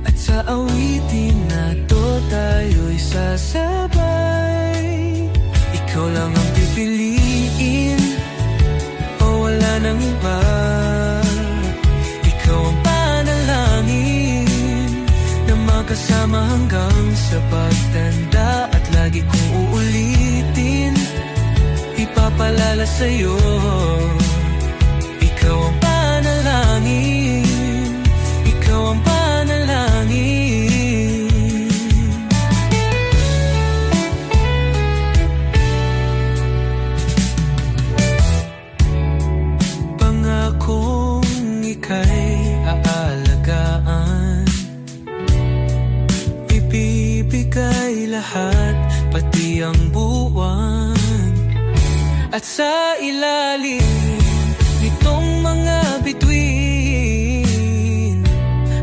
At sa awitin na to tayo'y sasabay. Ikaw lang ang pipiliin, o wala nang iba. Ikaw ang panalangin na magkasama hanggang sa pagtanda. At lagi kong uulitin, ipapalala sa'yo. Ikaw ang panalangin, ikaw ang panalangin. Pangakong ika'y aalagaan, ibibigay lahat, pati ang buwan. At sa ilalim nitong mga bituin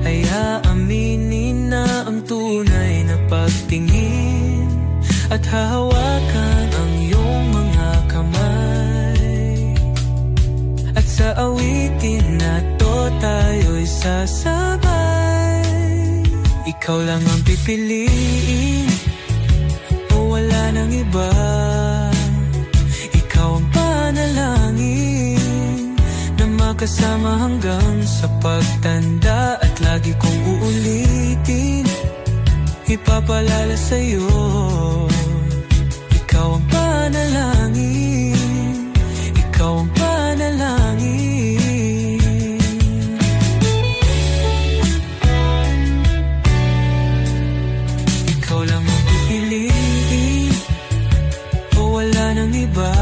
ay aaminin hahawakan ang iyong mga kamay, at sa awitin na to tayo'y sasabay. Ikaw lang ang pipiliin, o wala nang iba. Ikaw ang panalangin na makasama hanggang sa pagtanda, at lagi kong uulitin, ipapalala sa'yo. Ikaw ang panalangin, ikaw ang panalangin. Ikaw lang ang pipiliin, o wala nang iba.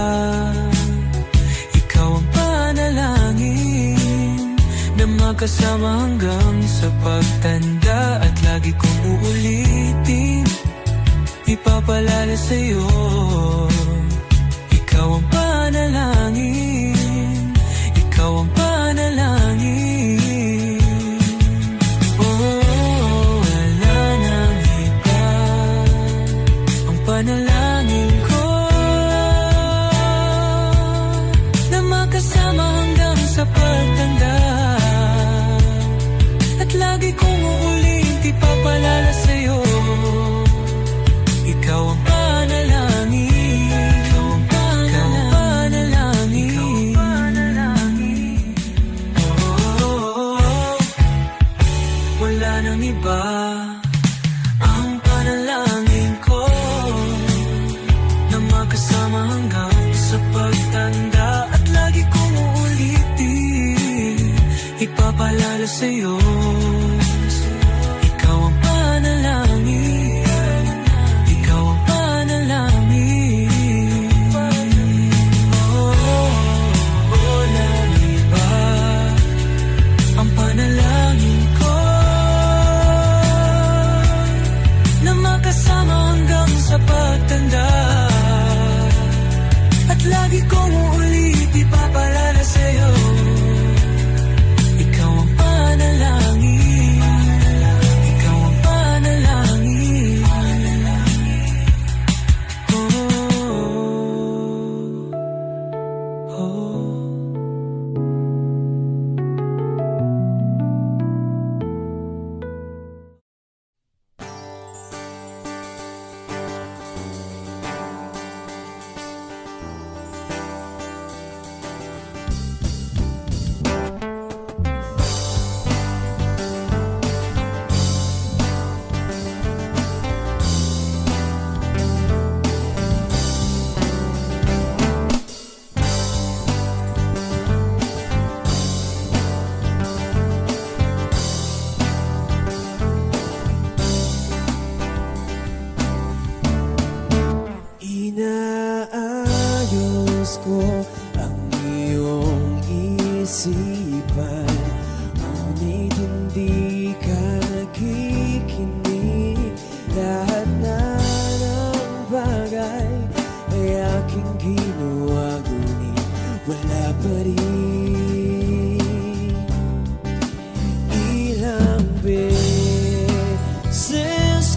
Ikaw ang panalangin na makasama hanggang sa pagtanda, at lagi kong uulitin, ipapalala sa'yo. Ikaw ang panalangin, ikaw ang panalangin. Oh, wala nang iba, ang panalangin ko na makasama hanggang sa pagtanda, at lagi kong uulit, ipapalala sa'yo. Ikaw ang panalangin, ikaw ang panalangin, ikaw ang panalangin. Oh, wala nang iba, ang panalangin ko na makasama hanggang sa pagtanda, at lagi kong uulitin, ipapalala sa'yo. Ikaw ang panalangin, ikaw ang panalangin. Oh, walang iba, ang panalangin ko na makasama hanggang sa pagtanda, at lagi kong uulit, ipapalala sa'yo. Ikaw ang panalangin, ikaw ang panalangin. Oh, oh. Inaayos ko ang iyong isipan, ngunit hindi ka nakikinig. Lahat na ng bagay ay aking ginawa, ngunit wala pa rin. Ilang beses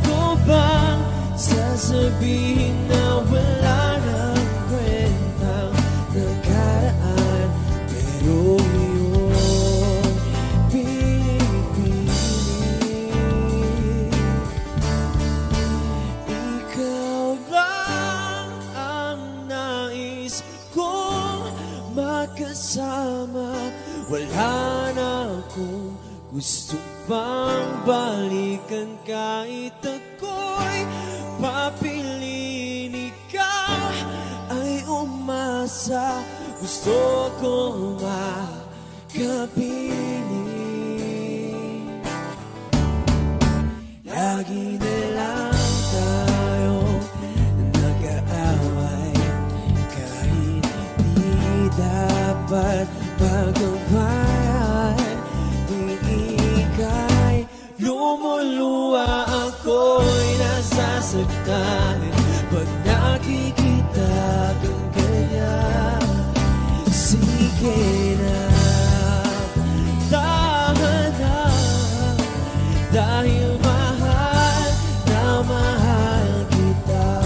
ko bang sasabihin na wala nang kwentang nakaraan, pero iyong pinipilit. Ikaw lang ang nais kong makasama, wala na akong gusto pang balikan. Kahit ako'y papiliin, ikaw ay umasa, gusto kong makapiling. Lagi na lang tayo nag-aaway, kahit di dapat pagkawayan. Ika'y lumuluwa, ako'y nasasaktan pag nakikita kang ganyan. Sige na, tama na, dahil mahal na mahal kita.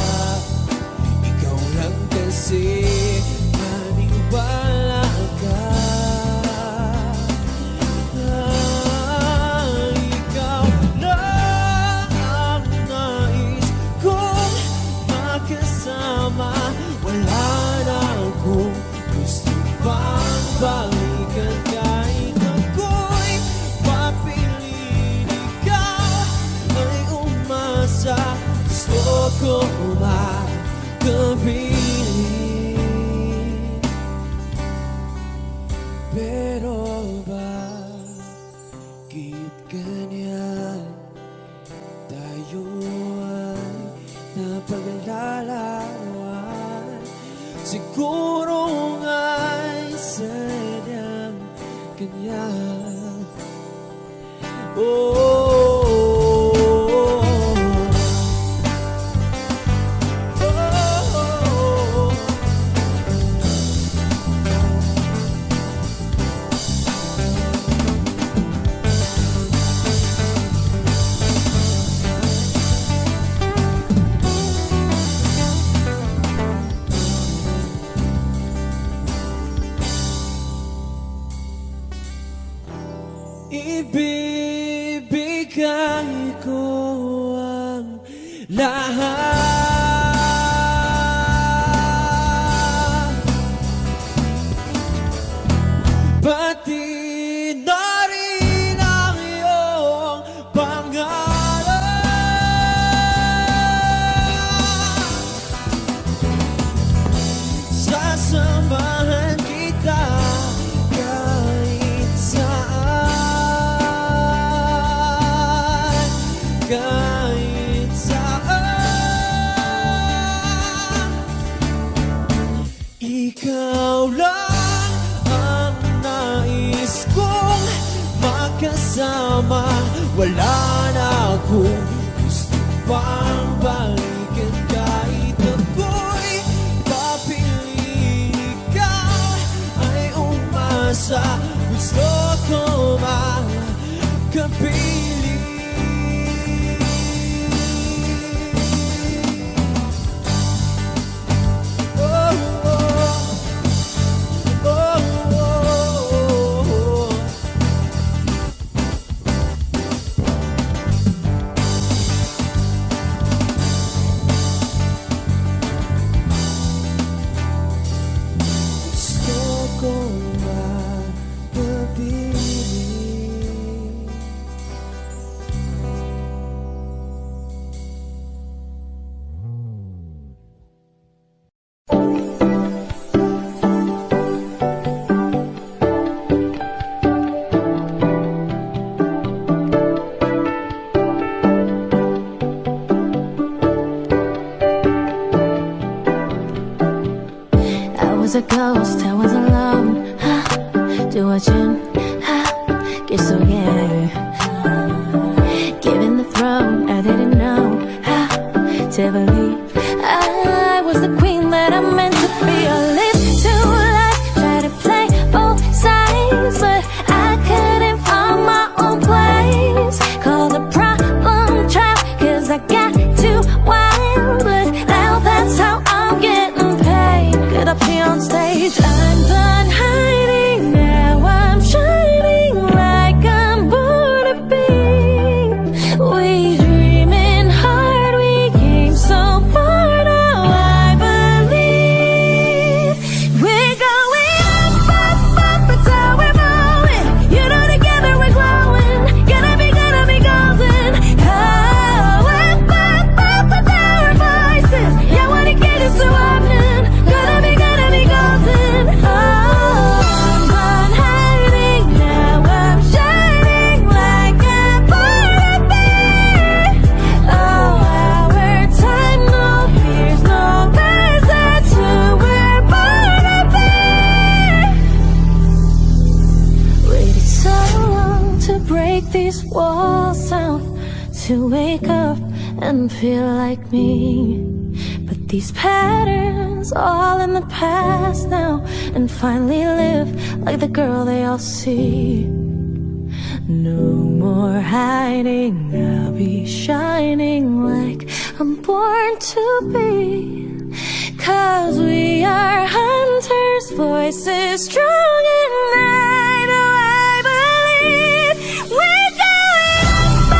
Ibibigay ko ang lahat, pati na rin ang iyong pangalan. Sasamahan kita kahit saan, kahit saan. Ikaw lang ang nais kong makasama. Wala na akong gusto pang balikan. Kahit ako'y papili, ikaw ay umasa. Gusto ko makapili. Gusto ko makapili. I was a ghost, I was alone. Do what you get so yeah. Given the throne, I didn't know how to believe I was the queen that I meant to be. I lived too life, try to play both sides, but I couldn't find my own place. Call the problem child, 'cause I got too wild, but now that's how I'm getting paid. Get up here on stage, I'm done hiding, now I'm shining like I'm born to be. We dreaming hard, we came so far, now I believe we're going up, up, up, that's how we're moving. You know together we're glowing, gonna be golden. Oh, up, up, up, with our voices, yeah, wanna get us so often. Gonna be golden. Oh, I'm done hiding, now I'm shining like I'm born to be. Oh, our time, no fears, no lies, that's who we're born to be. Waited so long to break these walls down, to wake up and feel like me. But these patterns all in the past now, and finally live like the girl they all see. No more hiding, I'll be shining like I'm born to be. 'Cause we are hunters, voices strong and night. Oh, I believe we're going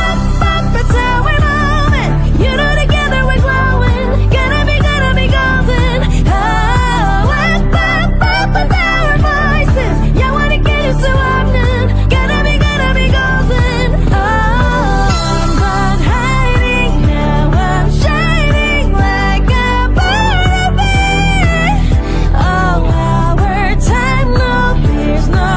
up, up, that's how we're moving. You know together we're glowing, gonna be golden. Oh, up, up, up, with our voices, yeah, wanna get us so often. Gonna be golden. Oh, I'm done hiding, now I'm shining like I'm born to be. Oh, our time, no fears, no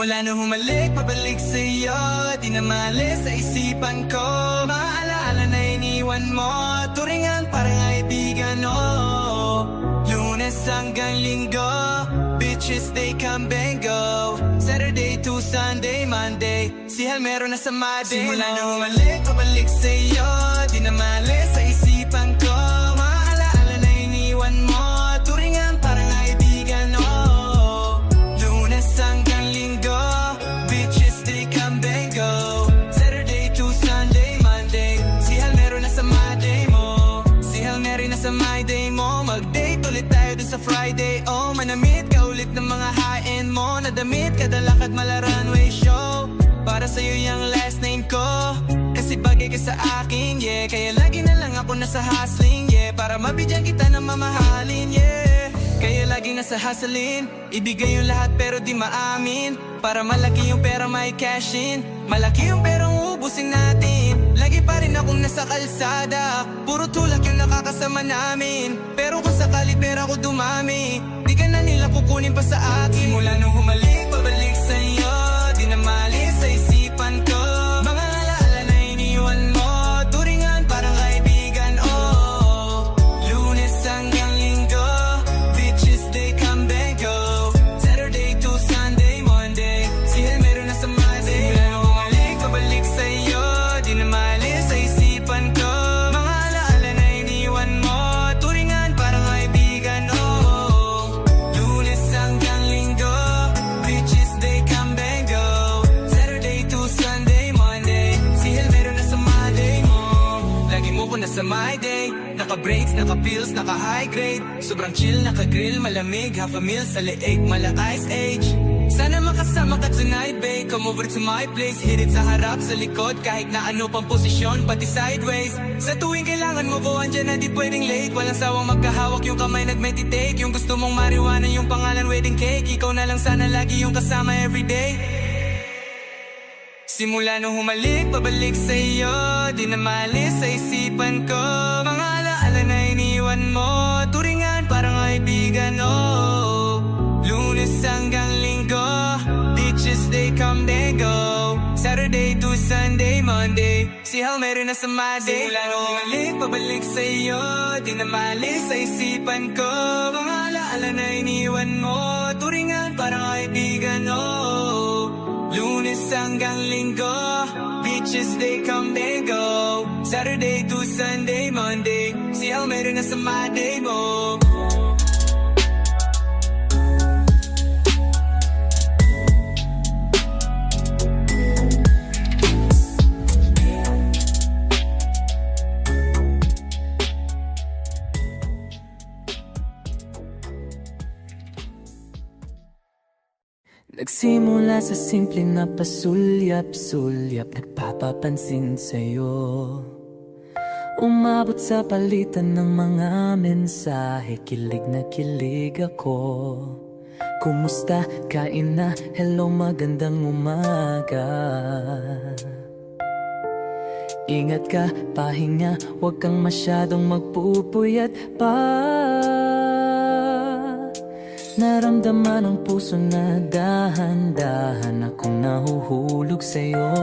Simula nung humalik, pabalik sa'yo, di na maalis sa isipan ko. Mga alaala na iniwan mo, turingan parang kaibigan, oh. Lunes hanggang Linggo, bitches they come and go. Saturday to Sunday, Monday, si Hal meron na sa my day. Simula nung humalik, pabalik sa'yo, di na maalis sa isipan ko. Mga alaala na iniwan mo, turingan parang kaibigan, oh. Lunes hanggang Linggo, bitches they come and go. Saturday to Sunday, Monday, si Hal meron na sa my day mo. Si Hal meron na sa my day mo. Mag-date ulit tayo dun sa Friday, oh. Manamit ka ulit ng mga high-end mo. Nadamit kada lakad mala runway show. Para sa'yo yung last name ko, kasi bagay ka sa akin, yeah. Kaya lagi na lang ako nasa hustling, yeah. Para mabigyan kita ng mamahalin, yeah. Kaya lagi nasa hustling, ibigay yung lahat pero di maamin. Para malaki yung pera may cash in, malaki yung perang uubusin natin. Lagi pa rin akong nasa kalsada, puro tulak yung nakakasama namin. Pero kung sakali pera ko dumami, di ka na nila kukunin pa sa akin. Simula nung humalik, pabalik sa'yo, di na maalis sa isipan ko. Mga alaala na iniwan mo, turingan parang kaibigan, oh. Lunes hanggang Linggo, bitches they come and go. Saturday to Sunday, Monday, si Hal meron na sa my day. Simula nung humalik, pabalik sa'yo, di na maalis sa isipan ko. Mga alaala na iniwan mo, turingan parang kaibigan, oh. Lunes hanggang Linggo, bitches they come and go. Saturday to Sunday, Monday, si Hal meron na sa my day mo. Lagi mo ko na sa my day, naka-breaks, naka-pills, naka-high grade. Sobrang chill, naka-grill, malamig, half a meal sa leeg, mala ice age. Sana makasama ka tonight, babe. Come over to my place, hit it sa harap, sa likod, kahit na ano pang posisyon, pati sideways. Sa tuwing kailangan mo ko, andyan na di pwedeng late. Walang sawang magkahawak, yung kamay nag-meditate. Yung gusto mong marijuana, yung pangalan wedding cake. Ikaw na lang sana lagi yung kasama everyday. Simula nung humalik, pabalik sa'yo, di na maalis sa isipan ko. Mga alaala na iniwan mo, turingan parang kaibigan, oh. Lunes hanggang Linggo, bitches they come and go. Saturday to Sunday, Monday, si Hal meron na sa my day. Simula nung humalik, pabalik sa'yo, di na maalis sa isipan ko. Mga alaala na iniwan mo, turingan parang kaibigan, oh. Lunes hanggang Linggo, bitches they come and go. Saturday to Sunday, Monday, si Hal meron na sa my day mo. Nagsimula sa simple na pasulyap-sulyap, nagpapapansin sa'yo. Umabot sa palitan ng mga mensahe, kilig na kilig ako. Kumusta? Kain na? Hello, magandang umaga. Ingat ka, pahinga, huwag kang masyadong magpupuyat pa. Naramdaman ang puso na dahan-dahan akong nahuhulog sa'yo.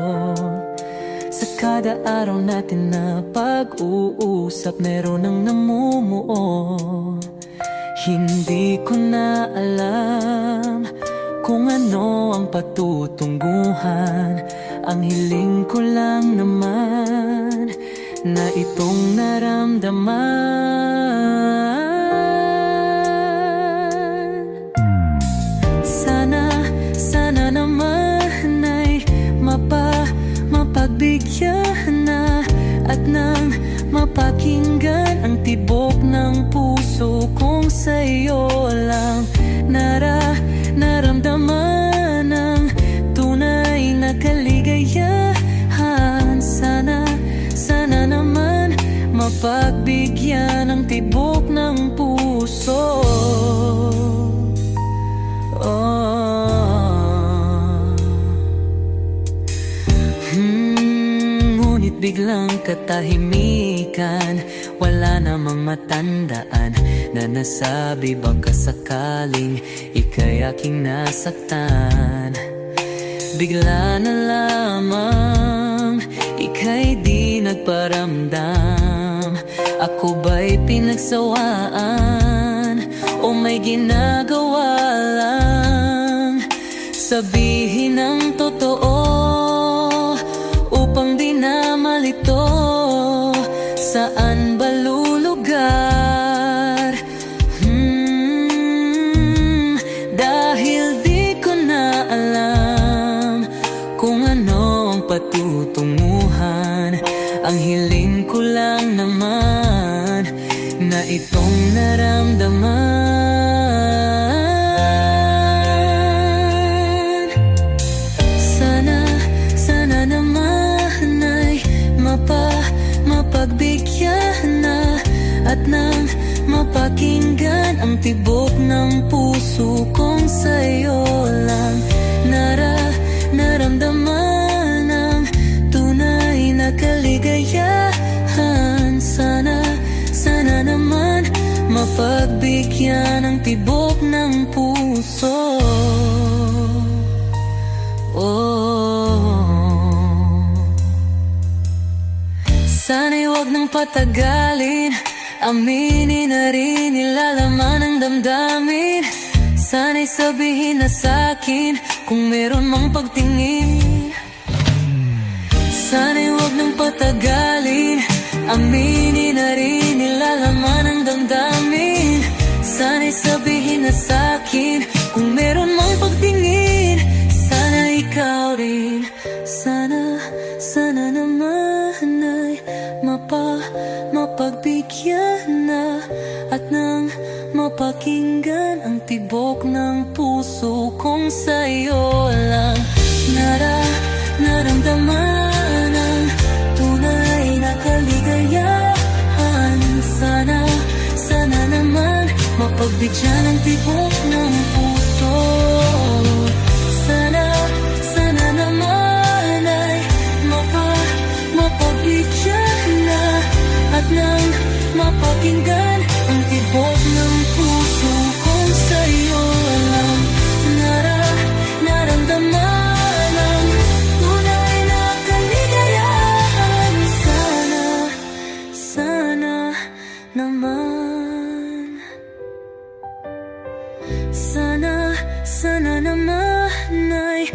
Sa kada araw natin na pag-uusap, meron ang namumuo. Hindi ko na alam kung ano ang patutungguhan. Ang hiling ko lang naman na itong naramdaman. Sana naman ay mapagbigyan na at nang mapakinggan ang tibok ng puso kong sa'yo lang naramdaman ang tunay na kaligayahan. Sana naman mapagbigyan ang tibok ng puso. Ngunit biglang katahimikan, wala namang matandaan na nasabi baka sakaling ika'y aking nasaktan. bigla na lamang ika'y di nagparamdam. Ako ba'y pinagsawaan o may ginagawa lang? Sabihin ang totoo upang di na malito. Saan ba lulugar? Dahil di ko na alam kung ano ang patutunguhan. Ang hiling ko lang naman na itong naramdaman. Sana naman ay mapagbigyan na at nang mapakinggan ang tibok ng puso kong sa'yo lang naramdaman ang tunay na kaligayahan. Sana naman mapagbigyan ang tibok ng puso. Sana'y wag nang patagalin, aminin na rin nilalaman ng damdamin. Sana'y sabihin na sa'kin kung meron mang pagtingin. Sana'y wag nang patagalin, aminin na rin nilalaman ng damdamin. Sana'y sabihin na sa'kin kung meron mang pagtingin. Sana ikaw rin, sana naman ay mapagbigyan na at nang mapakinggan ang tibok ng puso kong sa'yo lang naramdaman ang tunay na kaligayahan. Sana naman mapagbigyan ang tibok ng puso. Sana naman ay mapagbigyan na at nang mapakinggan ang tibok ng puso kong sa'yo lang naramdaman ang tunay na kaligayahan. Sana naman, sana naman ay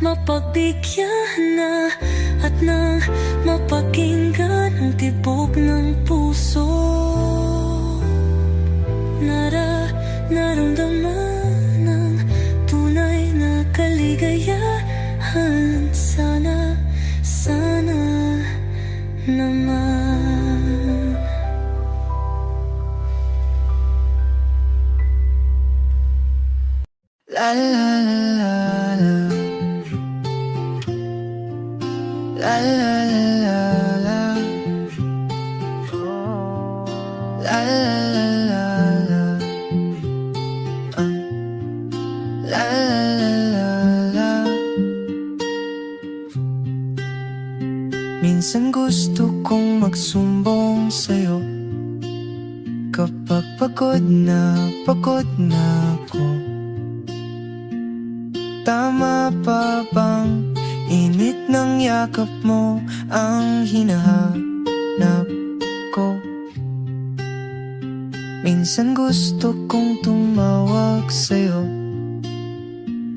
mapagbigyan na at nang mapakinggan ang tibok ng puso. Naramdaman ang tunay na kaligayahan. Sana naman. La la la la la la la la la la la. Minsan gusto kong magsumbong sa'yo kapag pagod na ako. Tama pa bang init ng yakap mo ang hinahanap ko? Minsan gusto kong tumawag sa'yo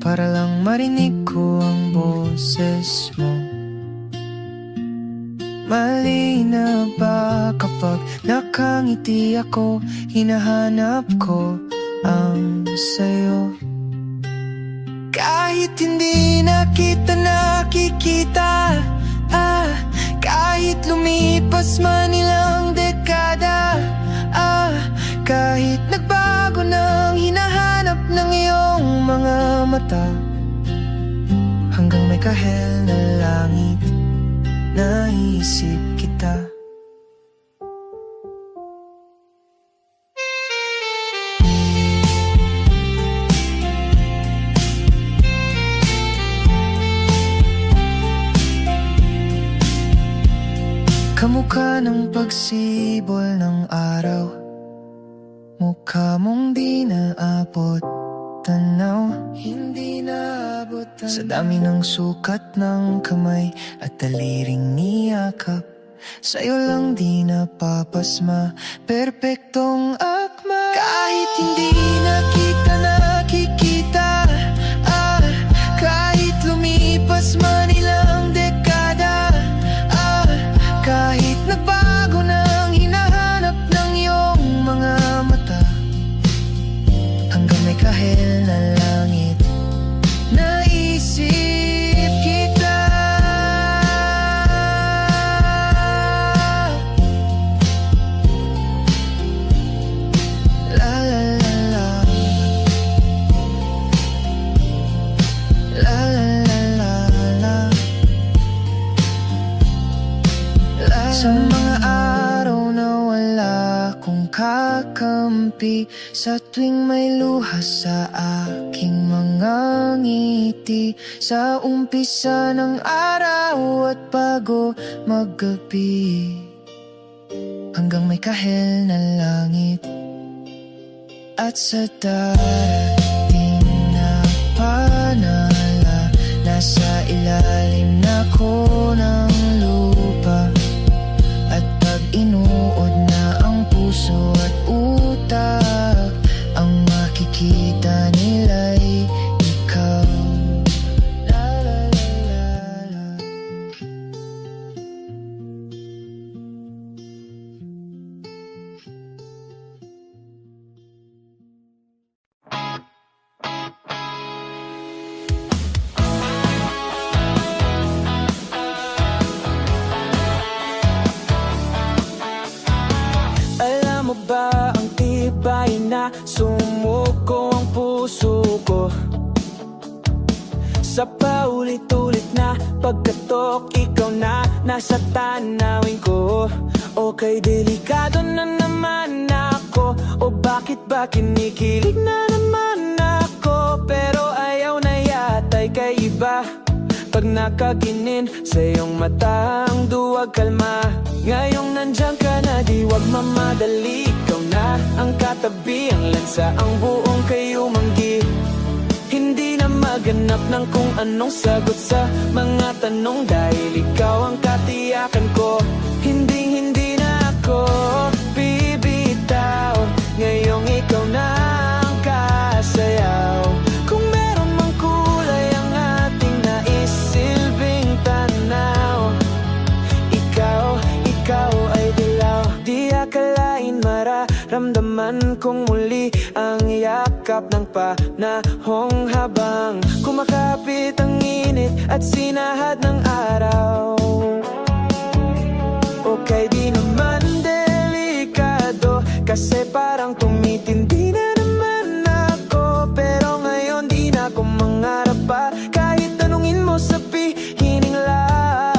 para lang marinig ko ang boses mo. Mali na ba kapag nakangiti ako, hinahanap ko ang sayo? Kahit hindi na kita nakikita, kahit lumipas man ilang dekada, kahit nagbago ng hinahanap ng iyong mga mata, hanggang may kahel na langit, naisip kita. Kamukha ng pagsibol ng araw, mukha mong di naabot tanaw, hindi naabot sa dami ng sukat ng kamay at daliring niyakap. Sa'yo lang di napapasma, perpektong akma. Kahit hindi nakikita, kahit lumipas man ilang dekada, kahit nagbago ng hinahanap ng iyong mga mata, hanggang may kahel na langit, naisip kita. La la la la, la la la la la. Sa mga araw na wala kong kakampi, sa tuwing may luha sa aking mga ngiti, sa umpisa ng araw at bago maggabi, hanggang may kahel na langit, at sa darating na panala, nasa ilalim na ko ng lupa. At pag inuod na ang puso at utak, ang makikita nila'y ikaw. La la la la la. Alam mo ba ang tibay na sumuko ang puso ko sa paulit-ulit na pagkatok, ikaw na nasa tanawin ko. Okay, delikado na naman ako, o bakit ba kinikilig na naman ako? Pero ayaw na yata'y kay iba. Pag nakaginin sa iyong mata ang duwag kalma. Ngayong nandyan ka na, di wag mamadali. Ikaw na ang katabi, ang lansa, ang buong kayo manggi. Hindi na maganap ng kung anong sagot sa mga tanong, dahil ikaw ang katiyakan ko. Hindi na ako bibitaw, ngayong ikaw na ang kasayaw. Kung meron mang kulay ang ating naisilbing tanaw, ikaw ay dilaw. Di akalain mararamdaman kong muli ang yakap ng panahong habang kumakapit ang init at sinahad ng araw. Okay, di naman delikado, kasi parang tumitindi na naman ako. Pero ngayon di na ako mangarap pa, kahit tanungin mo sabihin lang.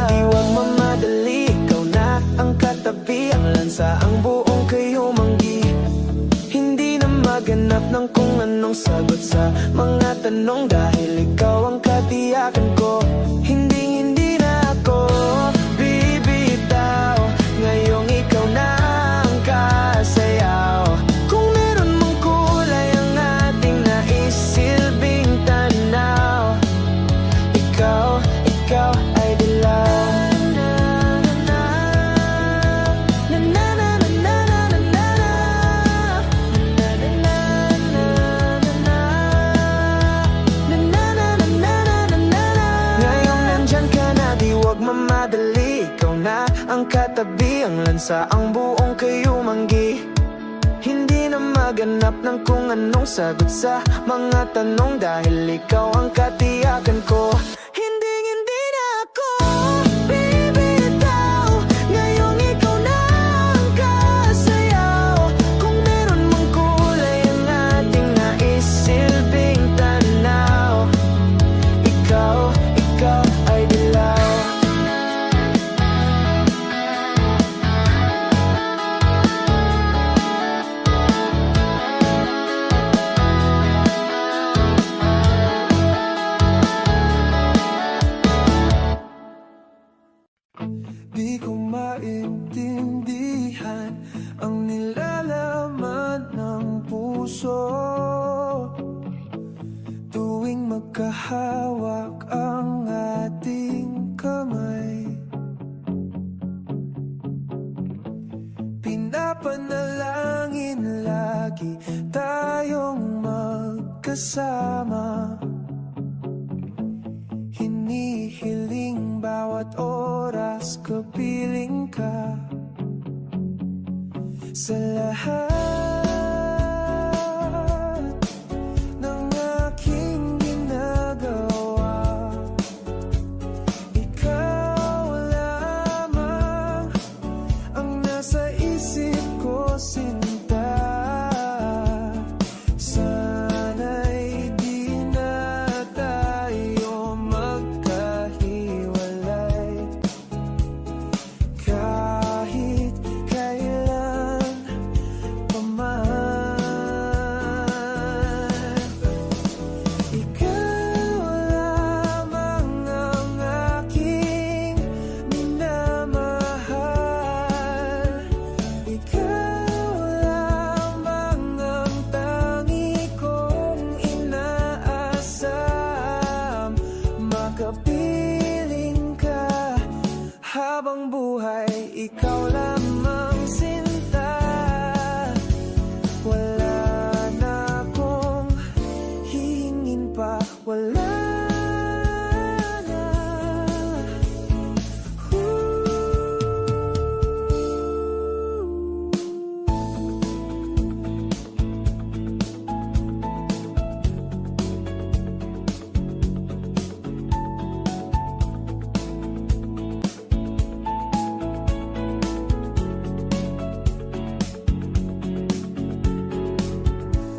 Di wag mamadali, ikaw na ang katabi, ang lansa, ang buong kayo manggi. Hindi na maganap ng kung anong sagot sa mga tanong, dahil ikaw ang katiyakan ko. Hindi na ako bibitaw, ngayong ikaw na ang kasayaw. Kung meron mang kulay ang ating naisilbing tanaw, ikaw ay dilaw. Ngayong nandyan ka na, di wag mamadali. Ikaw na ang katabi, ang lansa, ang buong kayo manggi. Hindi na maganap ng kung anong sagot sa mga tanong, dahil ikaw ang katiyakan ko. Hindi na ako bibitaw, ngayong ikaw na ang kasayaw. Kung meron mang kulay ang ating naisilbing tanaw, ikaw ay dilaw. Di ko maintindihan ang nilalaman ng magkahawak ang ating kamay. Pinapanalangin lagi tayong magkasama. Hinihiling bawat oras kapiling ka. Sa lahat ng aking ginagawa, ikaw lamang ang nasa isip ko, sinta. Sana'y di na tayo magkahiwalay, kahit kailan paman. Ikaw lamang ang aking minamahal. Ikaw lamang ang tangi kong inaasam. Makapiling ka habang buhay, ikaw lamang, sinta. Wala na akong hihingin pa, wala na.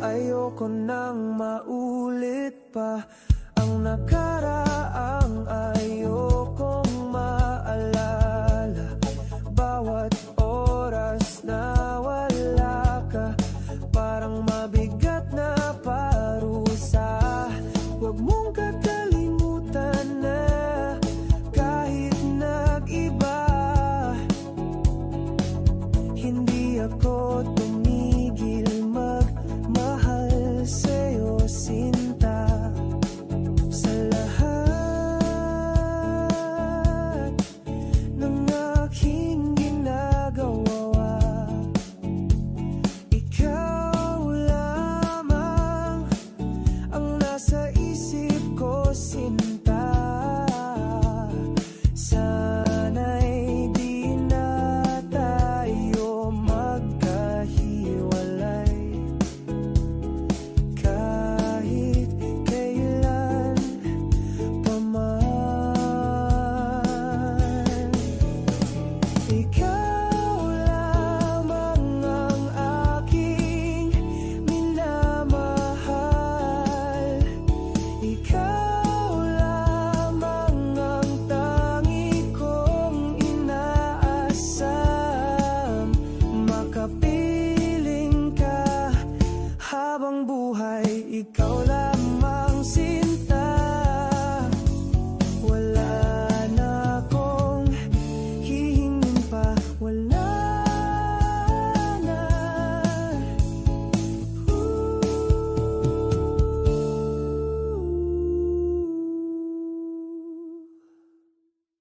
Ayoko nang maulit pa